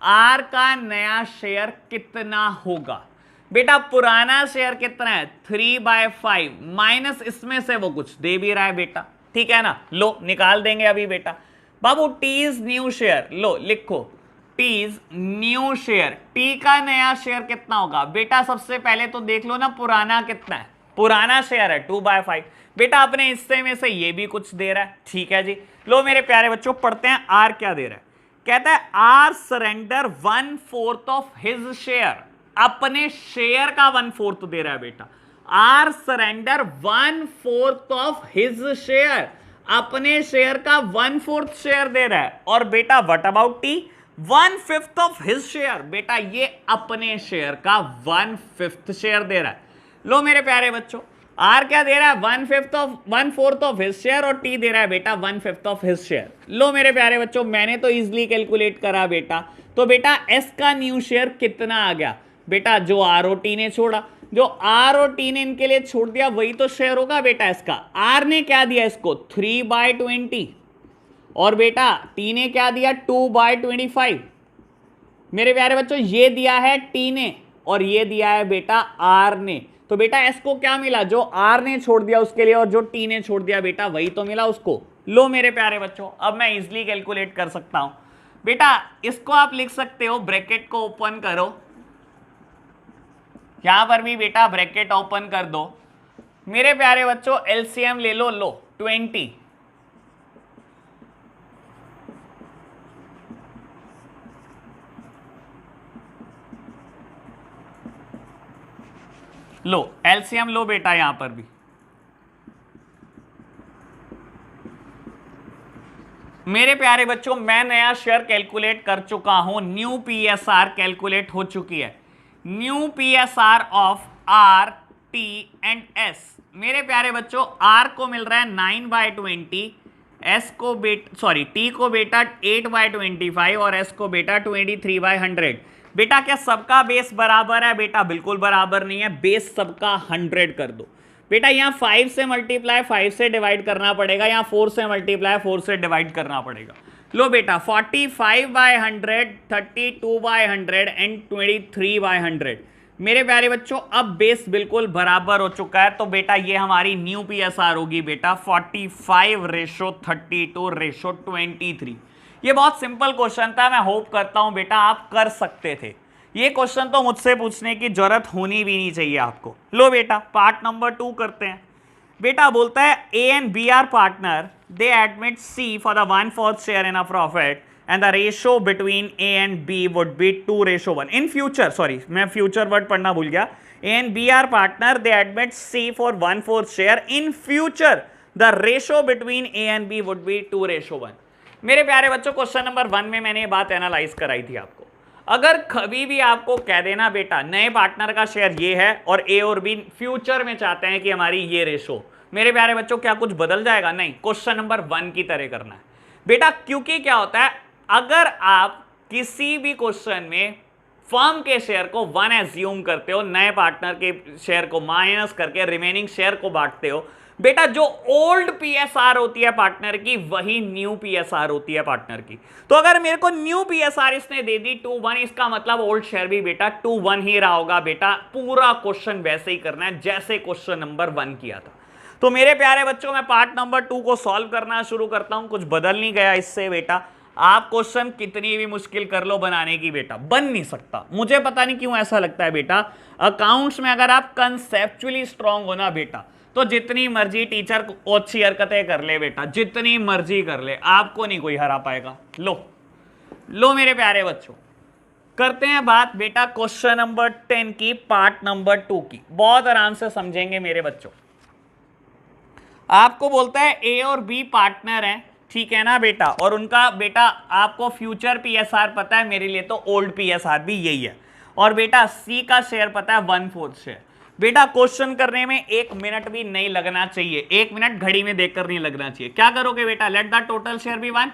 आर का नया शेयर कितना होगा बेटा? पुराना शेयर कितना है? 3/5 माइनस इसमें से वो कुछ दे भी रहा है बेटा, ठीक है ना। लो निकाल देंगे अभी बेटा। बाबू टीज न्यू शेयर, लो लिखो टीज न्यू शेयर। टी का नया शेयर कितना होगा बेटा? सबसे पहले तो देख लो ना पुराना कितना है। पुराना शेयर है 2/5 बेटा, अपने हिस्से में से ये भी कुछ दे रहा है, ठीक है जी। लो मेरे प्यारे बच्चों पढ़ते हैं आर क्या दे रहा है। कहता है R surrender 1/4 of his share. अपने शेयर का 1/4 दे रहा है बेटा। R surrender 1/4 of his share, अपने शेयर का 1/4 शेयर दे रहा है। और बेटा what about T? 1/5 of his share. बेटा ये अपने शेयर का 1/5 शेयर दे रहा है। लो मेरे प्यारे बच्चों, आर क्या दे रहा है? 1/4 ऑफ हिज शेयर, और टी दे रहा है बेटा 1/5 ऑफ हिज शेयर। लो मेरे प्यारे बच्चों, मैंने तो इजीली कैलकुलेट करा बेटा। तो बेटा एस का न्यू शेयर कितना आ गया बेटा? जो आर और टी ने छोड़ा, जो आर और टी ने इनके लिए छोड़ दिया वही तो शेयर होगा बेटा इसका। आर ने क्या दिया इसको? 3/20, और बेटा टी ने क्या दिया? 2/25। मेरे प्यारे बच्चों ये दिया है टी ने, और ये दिया है बेटा आर ने। तो बेटा एस को क्या मिला? जो आर ने छोड़ दिया उसके लिए, और जो टी ने छोड़ दिया बेटा वही तो मिला उसको। लो मेरे प्यारे बच्चों, अब मैं इजिली कैलकुलेट कर सकता हूं बेटा। इसको आप लिख सकते हो, ब्रैकेट को ओपन करो, यहां पर भी बेटा ब्रैकेट ओपन कर दो। मेरे प्यारे बच्चों एलसीएम ले लो, लो 20। लो एलसीएम लो बेटा, यहां पर भी मेरे प्यारे बच्चों मैं नया शेयर कैलकुलेट कर चुका हूं। न्यू पीएसआर कैलकुलेट हो चुकी है। New PSR of R T and S. मेरे प्यारे बच्चों आर को मिल रहा है 9/20, एस को टी को बेटा 8/25, और एस को बेटा 23/100। बेटा क्या सबका बेस बराबर है बेटा? बिल्कुल बराबर नहीं है, बेस सबका 100 कर दो बेटा। यहाँ 5 से मल्टीप्लाई 5 से डिवाइड करना पड़ेगा, यहाँ 4 से मल्टीप्लाई 4 से डिवाइड करना पड़ेगा। लो बेटा 45/100, 32/100 एंड 23/100। मेरे प्यारे बच्चों अब बेस बिल्कुल बराबर हो चुका है। तो बेटा ये हमारी न्यू पीएसआर होगी बेटा 45:32:23। ये बहुत सिंपल क्वेश्चन था, मैं होप करता हूं बेटा आप कर सकते थे। ये क्वेश्चन तो मुझसे पूछने की जरूरत होनी भी नहीं चाहिए आपको। लो बेटा पार्ट नंबर 2 करते हैं। बेटा बोलता है A and B are partner, they admit C for the 1/4 share in a profit and the ratio between A and B would be 2:1। In future, sorry मैं फ्यूचर वर्ड पढ़ना भूल गया। A and B are partner, they admit C for 1/4 share, in future the ratio between A and B would be 2:1। मेरे प्यारे बच्चों question number 1 में मैंने ये बात एनालाइज कराई थी आपको। अगर कभी भी आपको कह देना बेटा नए पार्टनर का शेयर ये है और ए और बी फ्यूचर में चाहते हैं कि हमारी ये रेशो, मेरे प्यारे बच्चों क्या कुछ बदल जाएगा? नहीं, क्वेश्चन नंबर 1 की तरह करना है बेटा। क्योंकि क्या होता है, अगर आप किसी भी क्वेश्चन में फर्म के शेयर को 1 एज्यूम करते हो, नए पार्टनर के शेयर को माइनस करके रिमेनिंग शेयर को बांटते हो बेटा, जो ओल्ड पीएसआर होती है पार्टनर की वही न्यू पीएसआर होती है पार्टनर की। तो अगर मेरे को न्यू पीएसआर इसने दे दी 2-1, इसका मतलब ओल्ड शेयर भी बेटा 2-1 ही रहा होगा बेटा। पूरा क्वेश्चन वैसे ही करना है जैसे क्वेश्चन नंबर 1 किया था। तो मेरे प्यारे बच्चों, मैं पार्ट नंबर 2 को सॉल्व करना शुरू करता हूं। कुछ बदल नहीं गया इससे बेटा। आप क्वेश्चन कितनी भी मुश्किल कर लो बनाने की बेटा, बन नहीं सकता। मुझे पता नहीं क्यों ऐसा लगता है बेटा, अकाउंट्स में अगर आप कंसेप्चुअली स्ट्रांग हो ना बेटा, तो जितनी मर्जी टीचर अच्छी हरकतें कर ले बेटा, जितनी मर्जी कर ले, आपको नहीं कोई हरा पाएगा। लो मेरे प्यारे बच्चों, करते हैं बात बेटा क्वेश्चन नंबर 10 की, पार्ट नंबर 2 की। बहुत आराम से समझेंगे मेरे बच्चों। आपको बोलता है ए और बी पार्टनर हैं, ठीक है ना बेटा, और उनका बेटा आपको फ्यूचर पीएसआर पता है, मेरे लिए तो ओल्ड पीएसआर भी यही है, और बेटा सी का शेयर पता है 1/4 शेयर। बेटा क्वेश्चन करने में 1 मिनट भी नहीं लगना चाहिए, 1 मिनट घड़ी में देखकर नहीं लगना चाहिए। क्या करोगे बेटा? Let the total share be 1,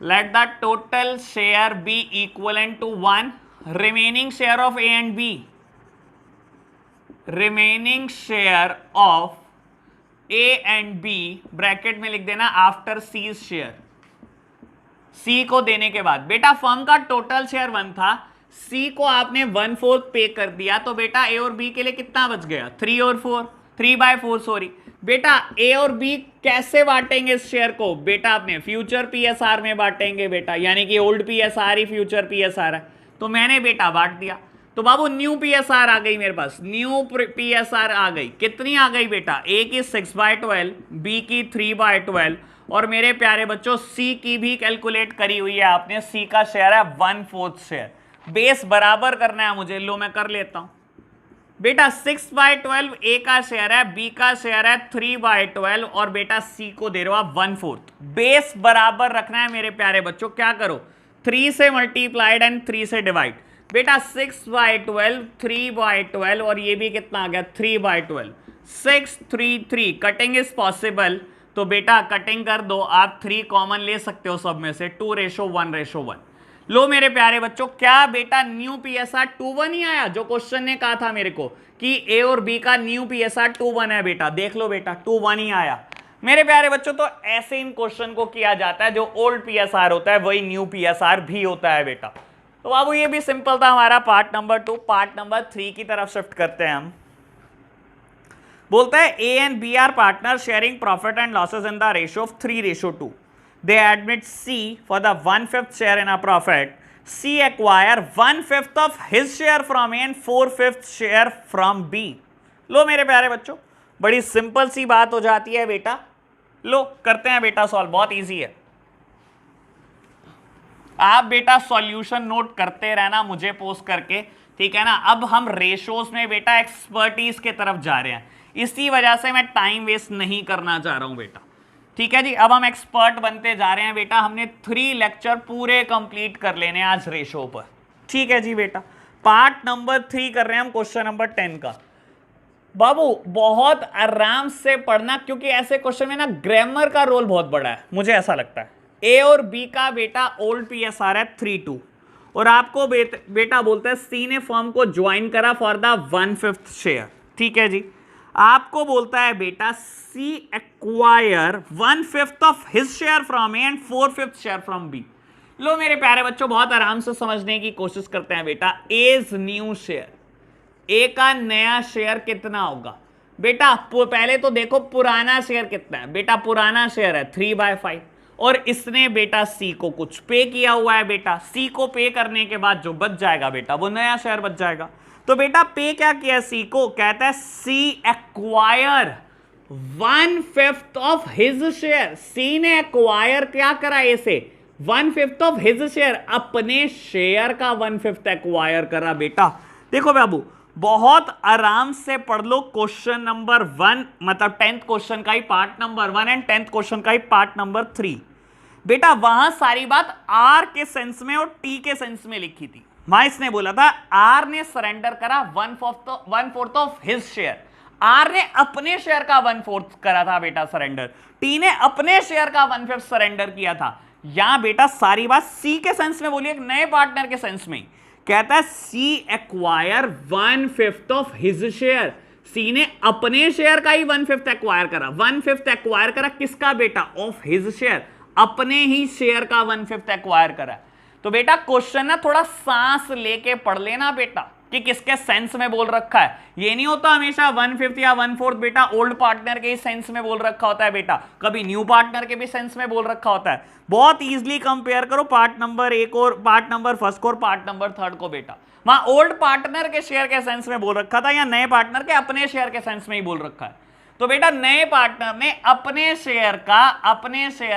let the total share be equivalent to 1, remaining share of A and B, remaining share of A and B bracket में लिख देना आफ्टर सी शेयर। सी को देने के बाद बेटा फर्म का टोटल शेयर 1 था, सी को आपने 1/4 पे कर दिया, तो बेटा ए और बी के लिए कितना बच गया? 3/4 सॉरी बेटा। ए और बी कैसे बांटेंगे इस शेयर को? बेटा अपने फ्यूचर पीएसआर में बांटेंगे बेटा, यानी कि ओल्ड पीएसआर ही फ्यूचर पीएसआर है, तो मैंने बेटा बांट दिया। तो बाबू न्यू पीएसआर आ गई मेरे पास, न्यू पीएसआर आ गई। कितनी आ गई बेटा? ए की 6/12, बी की 3/12, और मेरे प्यारे बच्चों सी की भी कैलकुलेट करी हुई है आपने। सी का शेयर है 1/4 शेयर। बेस बराबर करना है मुझे, लो मैं कर लेता हूं बेटा। 6/12 ए का शेयर है, बी का शेयर है 3/12, और बेटा सी को दे रहा 1/4। बेस बराबर रखना है मेरे प्यारे बच्चों। क्या करो? 3 से मल्टीप्लाइड एंड 3 से डिवाइड। बेटा 6/12, 3/12, और ये भी कितना आ गया? 3/12। 6, 3, 3 कटिंग इज पॉसिबल, तो बेटा कटिंग कर दो। आप 3 कॉमन ले सकते हो सब में से, 2:1:1। लो मेरे प्यारे बच्चों, क्या बेटा न्यू पीएसआर 2-1 ही आया? जो क्वेश्चन ने कहा था मेरे को कि ए और बी का न्यू पीएसआर 2-1 है बेटा, देख लो बेटा 2-1 ही आया मेरे प्यारे बच्चों। तो ऐसे इन क्वेश्चन को किया जाता है, जो ओल्ड पीएसआर होता है वही न्यू पीएसआर भी होता है बेटा। तो बाबू ये भी सिंपल था हमारा पार्ट नंबर 2। पार्ट नंबर 3 की तरफ शिफ्ट करते हैं हम। बोलता है A and B are partner sharing profit and losses in the ratio of 3:2। They admit C for the 1/5 share in a profit. C acquire 1/5 of his share from A and 4/5 share from B. लो मेरे प्यारे बच्चों, बड़ी simple सी बात हो जाती है बेटा। लो करते हैं बेटा सॉल्व, बहुत इजी है। आप बेटा सॉल्यूशन नोट करते रहना मुझे पोस्ट करके, ठीक है ना। अब हम रेशोज में बेटा एक्सपर्टीज के तरफ जा रहे हैं, इसी वजह से मैं टाइम वेस्ट नहीं करना चाह रहा हूं बेटा, ठीक है जी। अब हम एक्सपर्ट बनते जा रहे हैं बेटा। हमने 3 लेक्चर पूरे कंप्लीट कर लेने आज रेशो पर, ठीक है जी बेटा। पार्ट नंबर 3 कर रहे हैं हम क्वेश्चन नंबर 10 का। बाबू बहुत आराम से पढ़ना, क्योंकि ऐसे क्वेश्चन में ना ग्रामर का रोल बहुत बड़ा है, मुझे ऐसा लगता है। ए और बी का बेटा ओल्ड पीएसआर है 3-2, और आपको बेटा बोलता है सी ने फर्म को ज्वाइन करा फॉर द 1/5 शेयर, ठीक है जी। आपको बोलता है बेटा C acquire 1/5 of his share from A and 4/5 share from B. लो मेरे प्यारे बच्चों, बहुत आराम से समझने की कोशिश करते हैं बेटा। एज न्यू शेयर, ए का नया शेयर कितना होगा बेटा? पहले तो देखो पुराना शेयर कितना है बेटा। पुराना शेयर है 3/5, और इसने बेटा सी को कुछ पे किया हुआ है बेटा। सी को पे करने के बाद जो बच जाएगा बेटा वो नया शेयर बच जाएगा। तो बेटा पे क्या किया सी को? कहता है सी एक्वायर 1/5 ऑफ हिज शेयर। सी ने एक्वायर क्या करा ए से? 1/5 ऑफ हिज शेयर, अपने शेयर का 1/5 एक्वायर करा बेटा। देखो बाबू बहुत आराम से पढ़ लो क्वेश्चन नंबर 1, मतलब 10th क्वेश्चन का ही part number 1 and 10th question का ही पार्ट नंबर 3 बेटा। वहां सारी बात आर के सेंस में और टी के सेंस में लिखी थी। वहां इसने बोला था आर ने सरेंडर करा 1/4 ऑफ हिज शेयर, आर ने अपने शेयर का 1/4 करा था बेटा सरेंडर, टी ने अपने शेयर का 1/5 सरेंडर किया था। यहां बेटा सारी बात सी के सेंस में बोलिए, एक नए पार्टनर के सेंस में। कहता है सी एक्वायर 1/5 ऑफ हिज शेयर, सी ने अपने शेयर का ही 1/5 एक्वायर करा। 1/5 एक्वायर करा किसका बेटा? ऑफ हिज शेयर, अपने ही शेयर का 1/5 एक्वायर करा। तो बेटा क्वेश्चन ना थोड़ा सांस लेके पढ़ लेना बेटा कि किसके सेंस में बोल रखा है। ये नहीं होता हमेशा 1/5 या 1/4 बेटा ओल्ड पार्टनर के ही सेंस में बोल रखा होता है बेटा, कभी न्यू पार्टनर के भी सेंस में बोल रखा होता है। बहुत इजीली कंपेयर करो पार्ट नंबर 1 और पार्ट नंबर 1 को और पार्ट नंबर 3 को बेटा। वहां ओल्ड पार्टनर के शेयर के सेंस में बोल रखा था, या नए पार्टनर के अपने शेयर के सेंस में ही बोल रखा है। तो बेटा नए पार्टनर ने अपने शेयर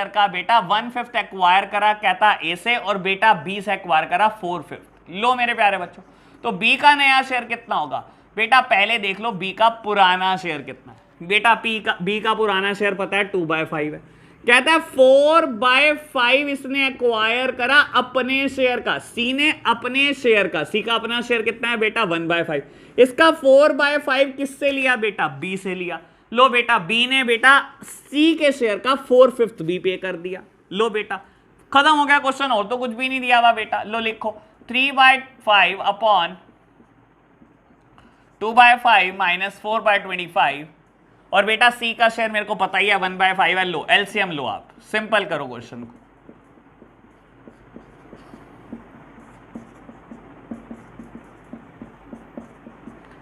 का बेटा 1/5 एक्वायर करा, कहता ए से, और बेटा बी से एक्वायर करा 4/5। लो मेरे प्यारे बच्चों, तो बी का नया शेयर कितना होगा बेटा? पहले देख लो बी का पुराना शेयर कितना है बेटा। बी का पुराना शेयर पता है 2/5 है। कहता है 4/5 इसने एक्वायर करा अपने शेयर का, सी ने अपने शेयर का, सी का अपना शेयर कितना है बेटा? 1/5। इसका 4/5 किससे लिया बेटा? बी से लिया। लो बेटा बी ने बेटा सी के शेयर का 4/5 बी पे कर दिया। लो बेटा खत्म हो गया क्वेश्चन, और तो कुछ भी नहीं दिया हुआ बेटा। लो लिखो 3/5 अपॉन 2/5 माइनस 4/25, और बेटा सी का शेयर मेरे को पता ही है 1/5 है। लो एलसीएम लो, आप सिंपल करो क्वेश्चन को।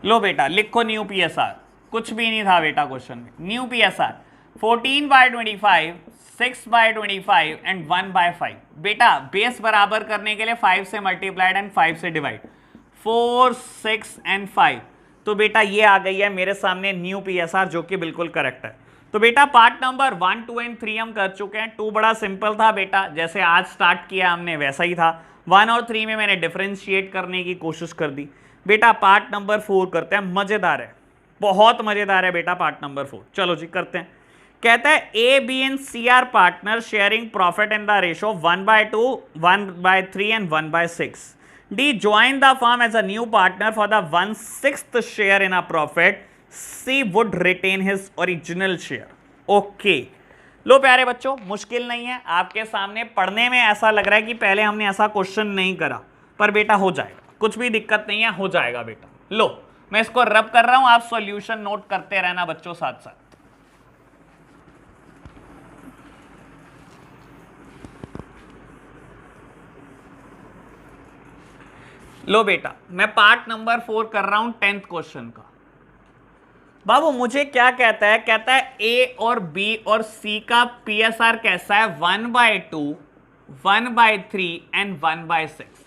लो बेटा लिखो न्यू पीएसआर, कुछ भी नहीं था बेटा क्वेश्चन में। New PSR 14/25, 6/25 and 1/5। बेटा बेस बराबर करने के लिए 5 से मल्टीप्लाइड एंड 5 से डिवाइड, 4, 6 एंड 5। तो बेटा ये आ गई है मेरे सामने न्यू पीएसआर, जो कि बिल्कुल करेक्ट है। तो बेटा पार्ट नंबर 1, 2 एंड 3 हम कर चुके हैं। 2 बड़ा सिंपल था बेटा, जैसे आज स्टार्ट किया हमने वैसा ही था। 1 और 3 में मैंने डिफरेंशिएट करने की कोशिश कर दी। बेटा पार्ट नंबर 4 करते हैं, मजेदार है, बहुत मजेदार है बेटा पार्ट नंबर 4। चलो जी करते हैं। कहता है A B and C are partner sharing profit in the ratio 1/2, 1/3 and 1/6। D joined the firm as a new partner for the 1/6 share in a profit. C would retain his original share. Okay. लो प्यारे बच्चों, मुश्किल नहीं है आपके सामने। पढ़ने में ऐसा लग रहा है कि पहले हमने ऐसा क्वेश्चन नहीं करा, पर बेटा हो जाएगा, कुछ भी दिक्कत नहीं है, हो जाएगा बेटा। लो मैं इसको रब कर रहा हूं, आप सॉल्यूशन नोट करते रहना बच्चों साथ साथ। लो बेटा मैं पार्ट नंबर 4 कर रहा हूं 10th क्वेश्चन का। बाबू मुझे क्या कहता है? कहता है ए और बी और सी का पीएसआर कैसा है? 1/2, 1/3 एंड 1/6।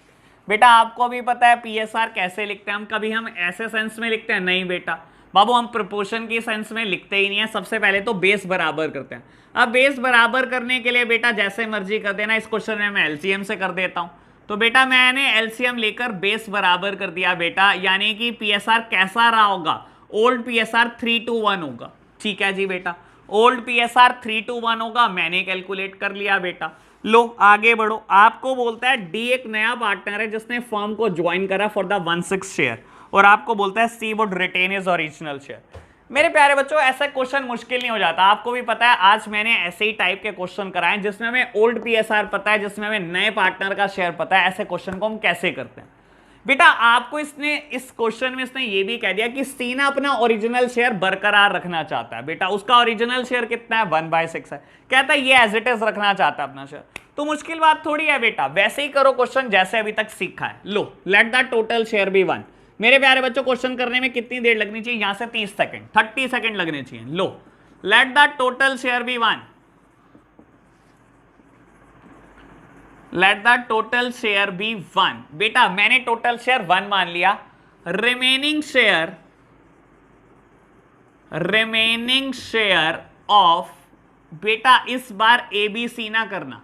बेटा आपको भी पता है पीएसआर कैसे लिखते हैं हम? कभी हम ऐसे सेंस में लिखते हैं? नहीं बेटा बाबू, हम प्रोपोर्शन की सेंस में लिखते ही नहीं है। सबसे पहले तो बेस बराबर करते हैं। अब बेस बराबर करने के लिए बेटा जैसे मर्जी कर देना। इस क्वेश्चन में मैं एलसीएम से कर देता हूं। तो बेटा मैंने एलसीएम लेकर बेस बराबर कर दिया बेटा, यानी कि पीएसआर कैसा रहा होगा? ओल्ड पीएसआर 3:1 होगा। ठीक है जी बेटा, ओल्ड पीएसआर 3:1 होगा, मैंने कैलकुलेट कर लिया बेटा। लो आगे बढ़ो। आपको बोलता है डी एक नया पार्टनर है जिसने फर्म को ज्वाइन करा फॉर द 1/6 शेयर, और आपको बोलता है C would retain his original share. मेरे प्यारे बच्चों ऐसा क्वेश्चन मुश्किल नहीं हो जाता। आपको भी पता है आज मैंने ऐसे ही टाइप के क्वेश्चन कराए जिसमें हमें ओल्ड पीएसआर पता है, जिसमें हमें नए पार्टनर का शेयर पता है। ऐसे क्वेश्चन को हम कैसे करते हैं बेटा? आपको इसने इस क्वेश्चन में इसने ये भी कह दिया कि सी ना अपना ओरिजिनल शेयर बरकरार रखना चाहता है। बेटा उसका ओरिजिनल शेयर कितना है? 1/6 है। कहता है ये एज इट इज रखना चाहता है अपना शेयर। तो मुश्किल बात थोड़ी है बेटा, वैसे ही करो क्वेश्चन जैसे अभी तक सीखा है। लो let the total share be 1। मेरे प्यारे बच्चों क्वेश्चन करने में कितनी देर लगनी चाहिए? यहां से 30 सेकंड, 30 सेकंड लगने चाहिए। लो let the total share be 1। Let the total share be 1। बेटा मैंने टोटल शेयर 1 मान लिया। रिमेनिंग शेयर ऑफ, बेटा इस बार ए बी सी ना करना,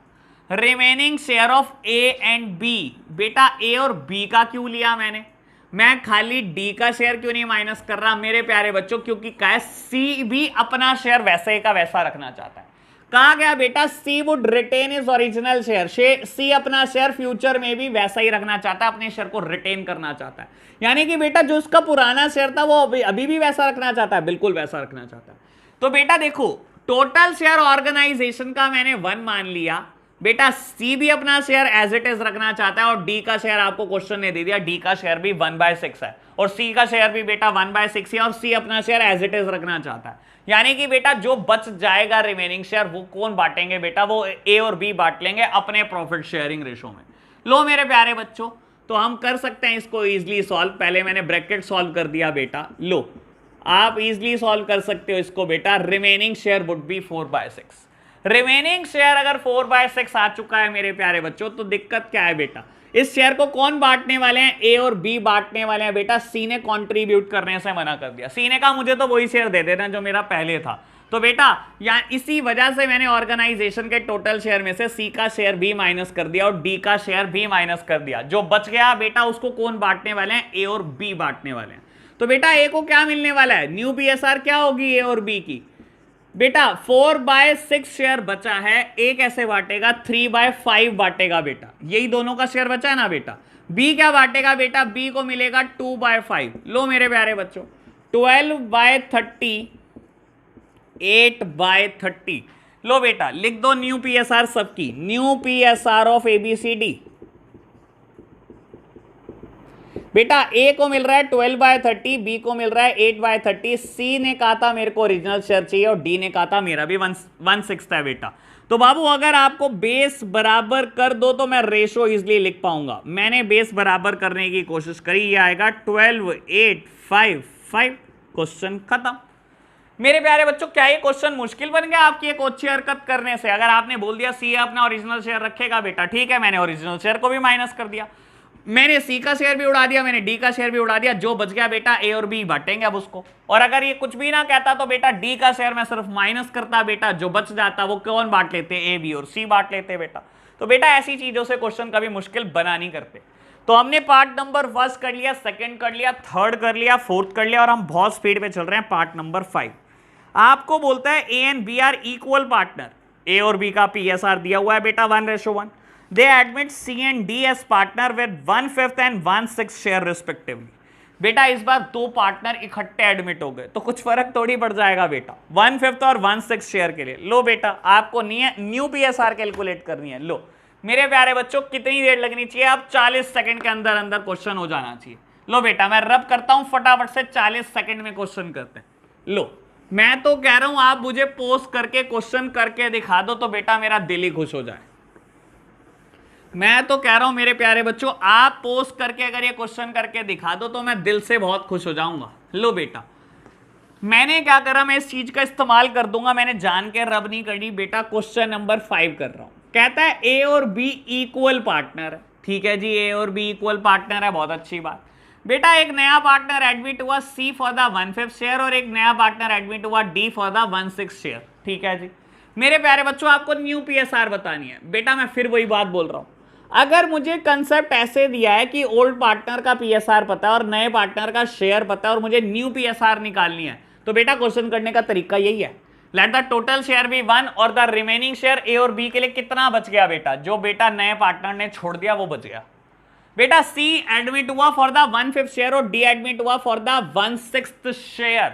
remaining share of A and B. बेटा ए और बी का क्यों लिया मैंने? मैं खाली डी का शेयर क्यों नहीं माइनस कर रहा मेरे प्यारे बच्चों? क्योंकि क्या है, सी भी अपना शेयर वैसे का वैसा रखना चाहता है। कहा गया बेटा C would retain his original share, C अपना शेयर फ्यूचर में भी वैसा ही रखना चाहता है, अपने शेयर को रिटेन करना चाहता है, यानी कि बेटा जो उसका पुराना शेयर था वो अभी भी वैसा रखना चाहता है, बिल्कुल वैसा रखना चाहता है। तो बेटा देखो टोटल शेयर ऑर्गेनाइजेशन का मैंने 1 मान लिया, बेटा सी भी अपना शेयर एज इट इज रखना चाहता है और डी का शेयर आपको क्वेश्चन ने दे दिया, डी का शेयर भी 1/6 है और सी का शेयर भी बेटा 1/6 है और सी अपना शेयर एज इट इज रखना चाहता है, यानी कि बेटा जो बच जाएगा रिमेनिंग शेयर वो कौन बांटेंगे बेटा, वो ए और बी बांट लेंगे अपने प्रॉफिट शेयरिंग रेशो में। लो मेरे प्यारे बच्चों, तो हम कर सकते हैं इसको इजीली सॉल्व, पहले मैंने ब्रैकेट सॉल्व कर दिया बेटा, लो आप इजीली सॉल्व कर सकते हो इसको बेटा, remaining share would be 4/6। Remaining share अगर 4/6 आ चुका है मेरे प्यारे बच्चों, तो दिक्कत क्या है बेटा, इस शेयर को कौन बांटने वाले हैं, ए और बी बांटने वाले हैं बेटा, सी ने कंट्रीब्यूट करने से मना कर दिया, सी ने कहा मुझे तो वही शेयर दे देना जो मेरा पहले था, तो बेटा या इसी वजह से मैंने ऑर्गेनाइजेशन के टोटल शेयर में से सी का शेयर भी माइनस कर दिया और डी का शेयर भी माइनस कर दिया, जो बच गया बेटा उसको कौन बांटने वाले हैं, ए और बी बांटने वाले हैं। तो बेटा ए को क्या मिलने वाला है, न्यू पीएसआर क्या होगी ए और बी की, बेटा 4/6 शेयर बचा है, ए कैसे बांटेगा 3/5 बांटेगा बेटा, यही दोनों का शेयर बचा है ना बेटा। बी क्या बांटेगा बेटा, बी को मिलेगा 2/5। लो मेरे प्यारे बच्चों 12/30 8/30, लो बेटा लिख दो न्यू पीएसआर सबकी, न्यू पीएसआर ऑफ एबीसीडी। बेटा ए को मिल रहा है 12/30, बी को मिल रहा है 8/30, सी ने कहा था मेरे को ओरिजिनल शेयर चाहिए और डी ने कहा था मेरा भी 1/6 है बेटा। तो बाबू अगर आपको बेस बराबर कर दो तो मैं रेशो इजिली लिख पाऊंगा, मैंने बेस बराबर करने की कोशिश करी, ये आएगा 12 8 5 5, क्वेश्चन खत्म। मेरे प्यारे बच्चों क्या ये क्वेश्चन मुश्किल बन गया आपकी एक अच्छी हरकत करने से, अगर आपने बोल दिया सी अपना ओरिजिनल शेयर रखेगा बेटा, ठीक है मैंने ओरिजिनल शेयर को भी माइनस कर दिया, मैंने सी का शेयर भी उड़ा दिया, मैंने डी का शेयर भी उड़ा दिया, जो बच गया बेटा ए और बी बांटेंगे अब उसको, और अगर ये कुछ भी ना कहता तो बेटा डी का शेयर मैं सिर्फ माइनस करता बेटा, जो बच जाता वो कौन बांट लेते, ए बी और सी बांट लेते बेटा। तो बेटा ऐसी चीजों से क्वेश्चन कभी मुश्किल बना नहीं करते। तो हमने पार्ट नंबर 1 कर लिया, सेकंड कर लिया, थर्ड कर लिया, फोर्थ कर लिया और हम बहुत स्पीड पे चल रहे हैं पार्ट नंबर 5। आपको बोलता है A and B are equal partner, A और बी का पीएसआर दिया हुआ है बेटा 1:1, they admit C and D as partner with 1/5 and 1/6 share respectively। बेटा इस बार दो पार्टनर इकट्ठे एडमिट हो गए तो कुछ फर्क थोड़ी पड़ जाएगा बेटा, 1/5 और 1/6 शेयर के लिए। लो बेटा आपको न्यू पीएसआर कैलकुलेट करनी है। लो मेरे प्यारे बच्चों कितनी देर लगनी चाहिए, अब 40 सेकंड के अंदर अंदर क्वेश्चन हो जाना चाहिए। लो बेटा मैं रब करता हूं, फटाफट से 40 सेकंड में क्वेश्चन करते हैं। लो मैं तो कह रहा हूं आप मुझे पोस्ट करके क्वेश्चन करके दिखा दो तो बेटा मेरा दिल ही खुश हो जाए। मैं तो कह रहा हूं मेरे प्यारे बच्चों आप पोस्ट करके अगर ये क्वेश्चन करके दिखा दो तो मैं दिल से बहुत खुश हो जाऊंगा। लो बेटा मैंने क्या करा, मैं इस चीज का इस्तेमाल कर दूंगा, मैंने जान के रब नहीं करी बेटा। क्वेश्चन नंबर 5 कर रहा हूं, कहता है ए और बी इक्वल पार्टनर है। ठीक है जी, ए और बी इक्वल पार्टनर है, बहुत अच्छी बात। बेटा एक नया पार्टनर एडमिट हुआ सी फॉर द 1/5 शेयर और एक नया पार्टनर एडमिट हुआ डी फॉर द 1/6 शेयर। ठीक है जी मेरे प्यारे बच्चों आपको न्यू पीएसआर बतानी है। बेटा मैं फिर वही बात बोल रहा हूं, अगर मुझे कंसेप्ट ऐसे दिया है कि ओल्ड पार्टनर का पीएसआर पता है और नए पार्टनर का शेयर पता है और मुझे न्यू पीएसआर निकालनी है, तो बेटा क्वेश्चन करने का तरीका यही है, let the total share be 1 और द रिमेनिंग शेयर ए और बी के लिए कितना बच गया बेटा, जो बेटा नए पार्टनर ने छोड़ दिया वो बच गया। बेटा सी एडमिट हुआ फॉर द 1/5 शेयर और डी एडमिट हुआ फॉर द 1/6 शेयर,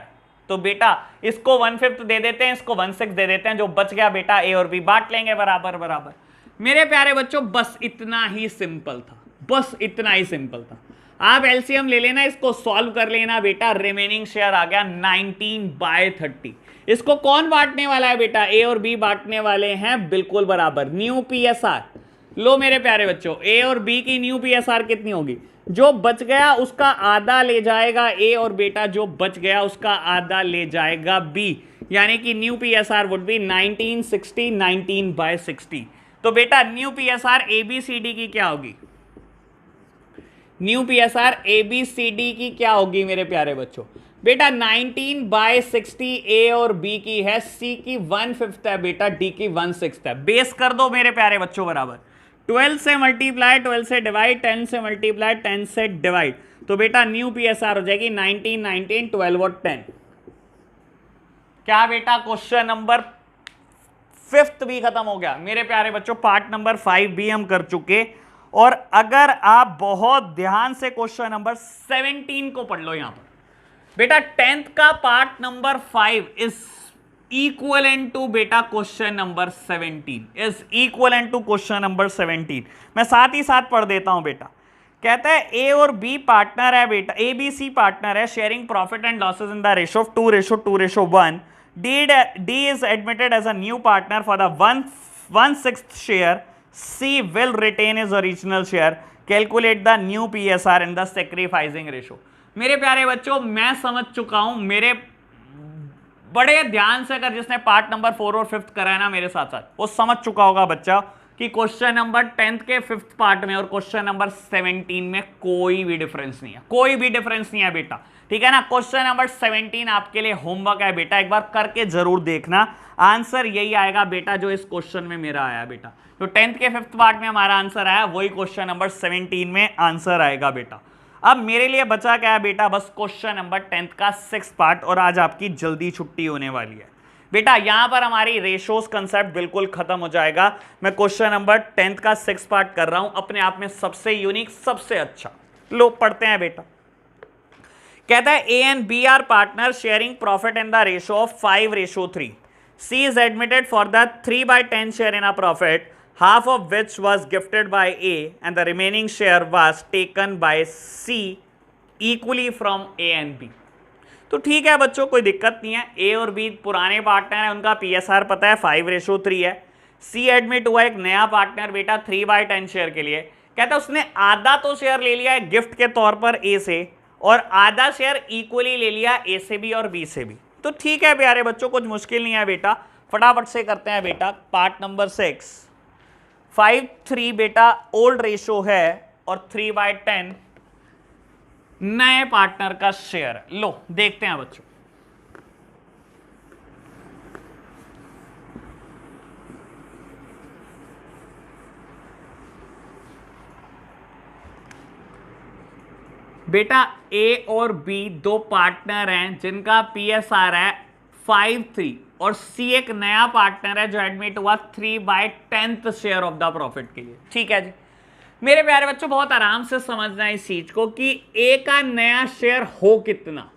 तो बेटा इसको 1/5 दे देते हैं, इसको 1/6 दे देते हैं, जो बच गया बेटा ए और बी बांट लेंगे बराबर बराबर। मेरे प्यारे बच्चों बस इतना ही सिंपल था, बस इतना ही सिंपल था। आप एलसीएम ले लेना, इसको सॉल्व कर लेना बेटा। रिमेनिंग शेयर आ गया 19/30। इसको कौन बांटने वाला है बेटा, ए और बी बांटने वाले हैं बिल्कुल बराबर, न्यू पीएसआर। लो मेरे प्यारे बच्चों ए और बी की न्यू पीएसआर कितनी होगी, जो बच गया उसका आधा ले जाएगा ए और बेटा जो बच गया उसका आधा ले जाएगा बी, यानी कि न्यू पीएसआर वुड बी 1960 19/60। तो बेटा न्यू पीएसआर एबीसीडी की क्या होगी, न्यू पीएसआर एबीसीडी की क्या होगी मेरे प्यारे बच्चों, बेटा 19/60 ए और बी की है, सी की 1/5 है बेटा, डी की 1/6 है। बेस कर दो मेरे प्यारे बच्चों बराबर, 12 से मल्टीप्लाई 12 से डिवाइड, 10 से मल्टीप्लाई 10 से डिवाइड, तो बेटा न्यू पीएसआर हो जाएगी 19 19 12 और 10। क्या बेटा क्वेश्चन नंबर 5th भी खत्म हो गया मेरे प्यारे बच्चों, पार्ट नंबर 5 भी हम कर चुके। और अगर आप बहुत ध्यान से क्वेश्चन नंबर 17 को पढ़ लो, यहां पर बेटा 10th का part number 5 is equivalent to बेटा question number 17, is equivalent to question number 17। मैं साथ ही साथ पढ़ देता हूं बेटा। कहता है ए और बी पार्टनर है बेटा, ए बी सी पार्टनर है, sharing profit and losses in the ratio of 2:2:1। D is admitted as a new partner for the 1/6 share. C will retain his original share. Calculate the new PSR in the sacrificing ratio. मेरे प्यारे बच्चों, मैं समझ चुका हूं, मेरे बड़े ध्यान से अगर जिसने पार्ट नंबर 4 और 5th करा है ना मेरे साथ साथ, वो समझ चुका होगा बच्चा कि क्वेश्चन नंबर 10th के 5th पार्ट में और क्वेश्चन नंबर 17 में कोई भी डिफरेंस नहीं है, कोई भी डिफरेंस नहीं है बेटा, ठीक है ना। क्वेश्चन नंबर 17 आपके लिए होमवर्क है बेटा, एक बार करके जरूर देखना। आंसर यही आएगा बेटा जो इस क्वेश्चन में मेरा आया बेटा, तो 10th के 5th पार्ट में हमारा आंसर आया, वही क्वेश्चन नंबर 17 में आंसर आएगा बेटा। अब मेरे लिए बचा क्या है बेटा, बस क्वेश्चन नंबर 10th का 6th पार्ट, और आज आपकी जल्दी छुट्टी होने वाली है बेटा। यहां पर हमारी रेशोस कंसेप्ट बिल्कुल खत्म हो जाएगा। मैं क्वेश्चन नंबर 10th का 6th पार्ट कर रहा हूं, अपने आप में सबसे यूनिक, सबसे अच्छा। लो पढ़ते हैं बेटा। कहता है A and B are partner sharing profit in the ratio of 5:3। C is admitted for the 3/10 share in a profit, half of which was gifted by A and the remaining share was taken by C equally from A and B। तो ठीक है बच्चों, कोई दिक्कत नहीं है। A और B पुराने पार्टनर हैं, उनका PSR पता है 5:3 है। C एडमिट हुआ एक नया पार्टनर बेटा 3/10 शेयर के लिए। कहता है उसने आधा तो शेयर ले लिया है गिफ्ट के तौर पर A से, और आधा शेयर इक्वली ले लिया A से भी और B से भी। तो ठीक है प्यारे बच्चों, कुछ मुश्किल नहीं है बेटा, फटाफट से करते हैं बेटा। पार्ट नंबर 6 5:3 बेटा ओल्ड रेशो है और 3/10 नए पार्टनर का शेयर है। लो देखते हैं बच्चों। बेटा ए और बी दो पार्टनर हैं जिनका पीएसआर है 5:3, और सी एक नया पार्टनर है जो एडमिट हुआ 3/10 शेयर ऑफ द प्रॉफिट के लिए। ठीक है जी मेरे प्यारे बच्चों, बहुत आराम से समझना है इस चीज को कि ए का नया शेयर हो कितना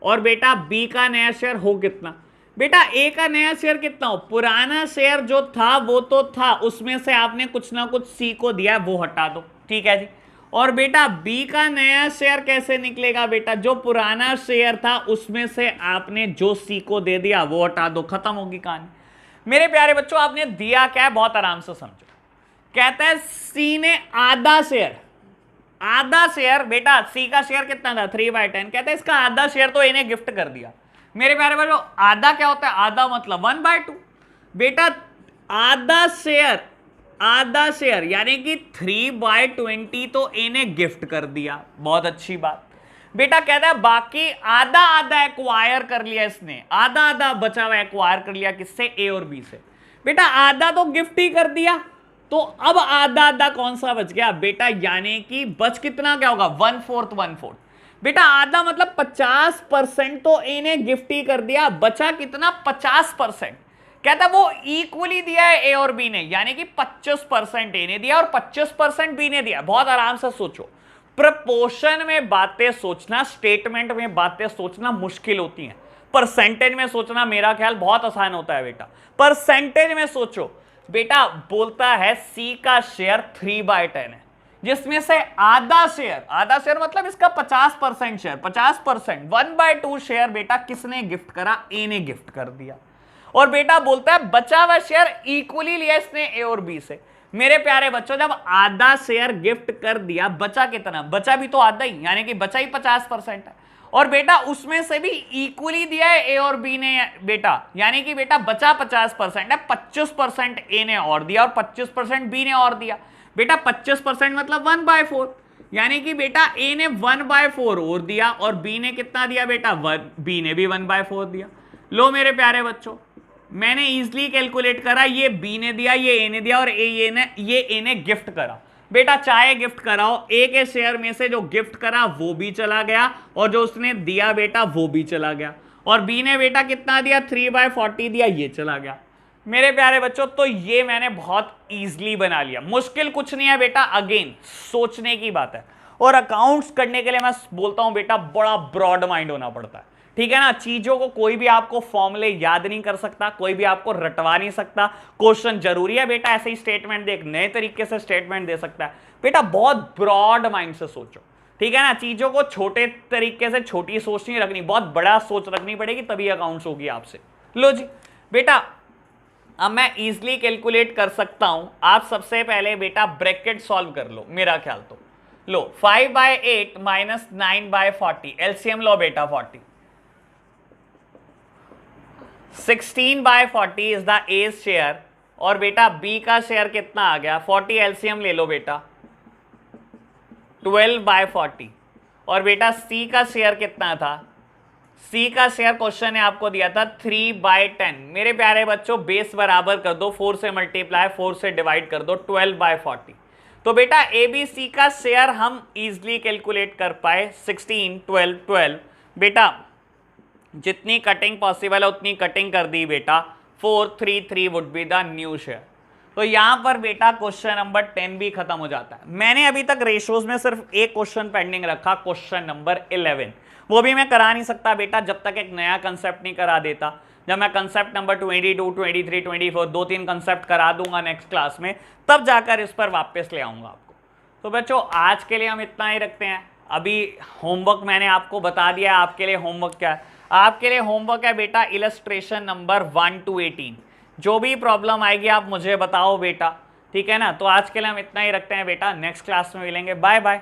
और बेटा बी का नया शेयर हो कितना। बेटा ए का नया शेयर कितना हो, पुराना शेयर जो था वो तो था, उसमें से आपने कुछ ना कुछ सी को दिया, वो हटा दो। ठीक है जी। और बेटा बी का नया शेयर कैसे निकलेगा बेटा, जो पुराना शेयर था उसमें से आपने जो सी को दे दिया वो हटा दो, खत्म होगी कहानी। मेरे प्यारे बच्चों आपने दिया क्या है, बहुत आराम से समझो। कहता है सी ने आधा शेयर बेटा, सी का शेयर कितना था 3/10, कहता है इसका आधा शेयर तो इन्हें गिफ्ट कर दिया। मेरे प्यारे बच्चों आधा क्या होता है, आधा मतलब 1/2 बेटा। आधा शेयर यानी कि 3/20 तो इन्हें गिफ्ट कर दिया, बहुत अच्छी बात बेटा। कहता है बाकी आधा एक्वायर कर लिया इसने, आधा बचा हुआ एक्वायर कर लिया, किससे, ए और बी से। बेटा आधा तो गिफ्ट ही कर दिया, तो अब आधा कौन सा बच गया बेटा, यानी कि बच कितना क्या होगा, 1/4 बेटा। आधा मतलब 50% तो इन्हें गिफ्ट ही कर दिया, बचा कितना 50%। कहता वो इक्वली दिया है ए और बी ने, यानी कि 25% ए ने दिया और 25% बी ने दिया। बहुत आराम से सोचो, प्रपोर्शन में बातें सोचना, स्टेटमेंट में बातें सोचना मुश्किल होती हैं, परसेंटेज में सोचना मेरा ख्याल बहुत आसान होता है बेटा। परसेंटेज में सोचो बेटा, बोलता है सी का शेयर 3/10 है, जिसमें से आधा शेयर मतलब इसका 50% शेयर, 50% 1/2 शेयर बेटा किसने गिफ्ट करा, ए ने गिफ्ट कर दिया। और बेटा बोलता है बचा हुआ शेयर इक्वली लिया इसने ए और बी से। मेरे प्यारे बच्चों जब आधा शेयर गिफ्ट कर दिया, बचा कितना, बचा भी तो आधा ही, यानी कि बचा ही 50% है। और बेटा उसमें से भी इक्वली दिया है ए और बी ने बेटा, यानी कि बेटा बचा 50% है, 25% ए ने और दिया और 25% बी ने और दिया। बेटा 25% मतलब 1/4, यानी कि बेटा ए ने 1/4 और दिया और बी ने कितना दिया बेटा, बी ने भी 1/4 दिया। लो मेरे प्यारे बच्चों, मैंने इजीली कैलकुलेट करा, ये बी ने दिया, ये ए ने दिया और ये ए ने गिफ्ट करा। बेटा चाहे गिफ्ट कराओ, ए के शेयर में से जो गिफ्ट करा वो भी चला गया और जो उसने दिया बेटा वो भी चला गया। और बी ने बेटा कितना दिया, 3/40 दिया, ये चला गया। मेरे प्यारे बच्चों, तो ये मैंने बहुत इजीली बना लिया, मुश्किल कुछ नहीं है बेटा, अगेन सोचने की बात है। और अकाउंट्स करने के लिए मैं बोलता हूं बेटा बड़ा ब्रॉड माइंड होना पड़ता है, ठीक है ना। चीजों को कोई भी आपको फॉर्मूले याद नहीं कर सकता, कोई भी आपको रटवा नहीं सकता। क्वेश्चन जरूरी है बेटा ऐसे ही स्टेटमेंट दे, एक नए तरीके से स्टेटमेंट दे सकता है बेटा, बहुत ब्रॉड माइंड से सोचो, ठीक है ना। चीजों को छोटे तरीके से छोटी सोच नहीं रखनी, बहुत बड़ा सोच रखनी पड़ेगी, तभी अकाउंट्स होगी आपसे। लो जी बेटा, अब मैं इजीली कैलकुलेट कर सकता हूं। आप सबसे पहले बेटा ब्रैकेट सॉल्व कर लो, मेरा ख्याल तो लो 5/8 माइनस 9/40, एलसीएम लो बेटा 40, 16/40 इज द ए शेयर, और बेटा बी का शेयर कितना आ गया 40, एलसीएम ले लो बेटा 12/40, और बेटा सी का शेयर कितना था, सी का शेयर क्वेश्चन ने आपको दिया था 3/10। मेरे प्यारे बच्चों बेस बराबर कर दो, 4 से मल्टीप्लाई 4 से डिवाइड कर दो, 12/40। तो बेटा ए बी सी का शेयर हम इजीली कैलकुलेट कर पाए 16 12 12। बेटा जितनी कटिंग पॉसिबल है उतनी कटिंग कर दी बेटा, 433 would be the new share. तो यहां पर बेटा क्वेश्चन नंबर 10 भी खत्म हो जाता है। मैंने अभी तक रेशोज में सिर्फ एक क्वेश्चन पेंडिंग रखा, क्वेश्चन नंबर 11, वो भी मैं करा नहीं सकता बेटा जब तक एक नया कंसेप्ट नहीं करा देता। जब मैं कंसेप्ट नंबर 22 23 24 2-3 कंसेप्ट करा दूंगा नेक्स्ट क्लास में, तब जाकर इस पर वापस ले आऊंगा आपको। तो बच्चों आज के लिए हम इतना ही रखते हैं। अभी होमवर्क मैंने आपको बता दिया, आपके लिए होमवर्क क्या है, आपके लिए होमवर्क है बेटा इलस्ट्रेशन नंबर 1 to 18। जो भी प्रॉब्लम आएगी आप मुझे बताओ बेटा, ठीक है ना। तो आज के लिए हम इतना ही रखते हैं बेटा, नेक्स्ट क्लास में मिलेंगे, बाय बाय।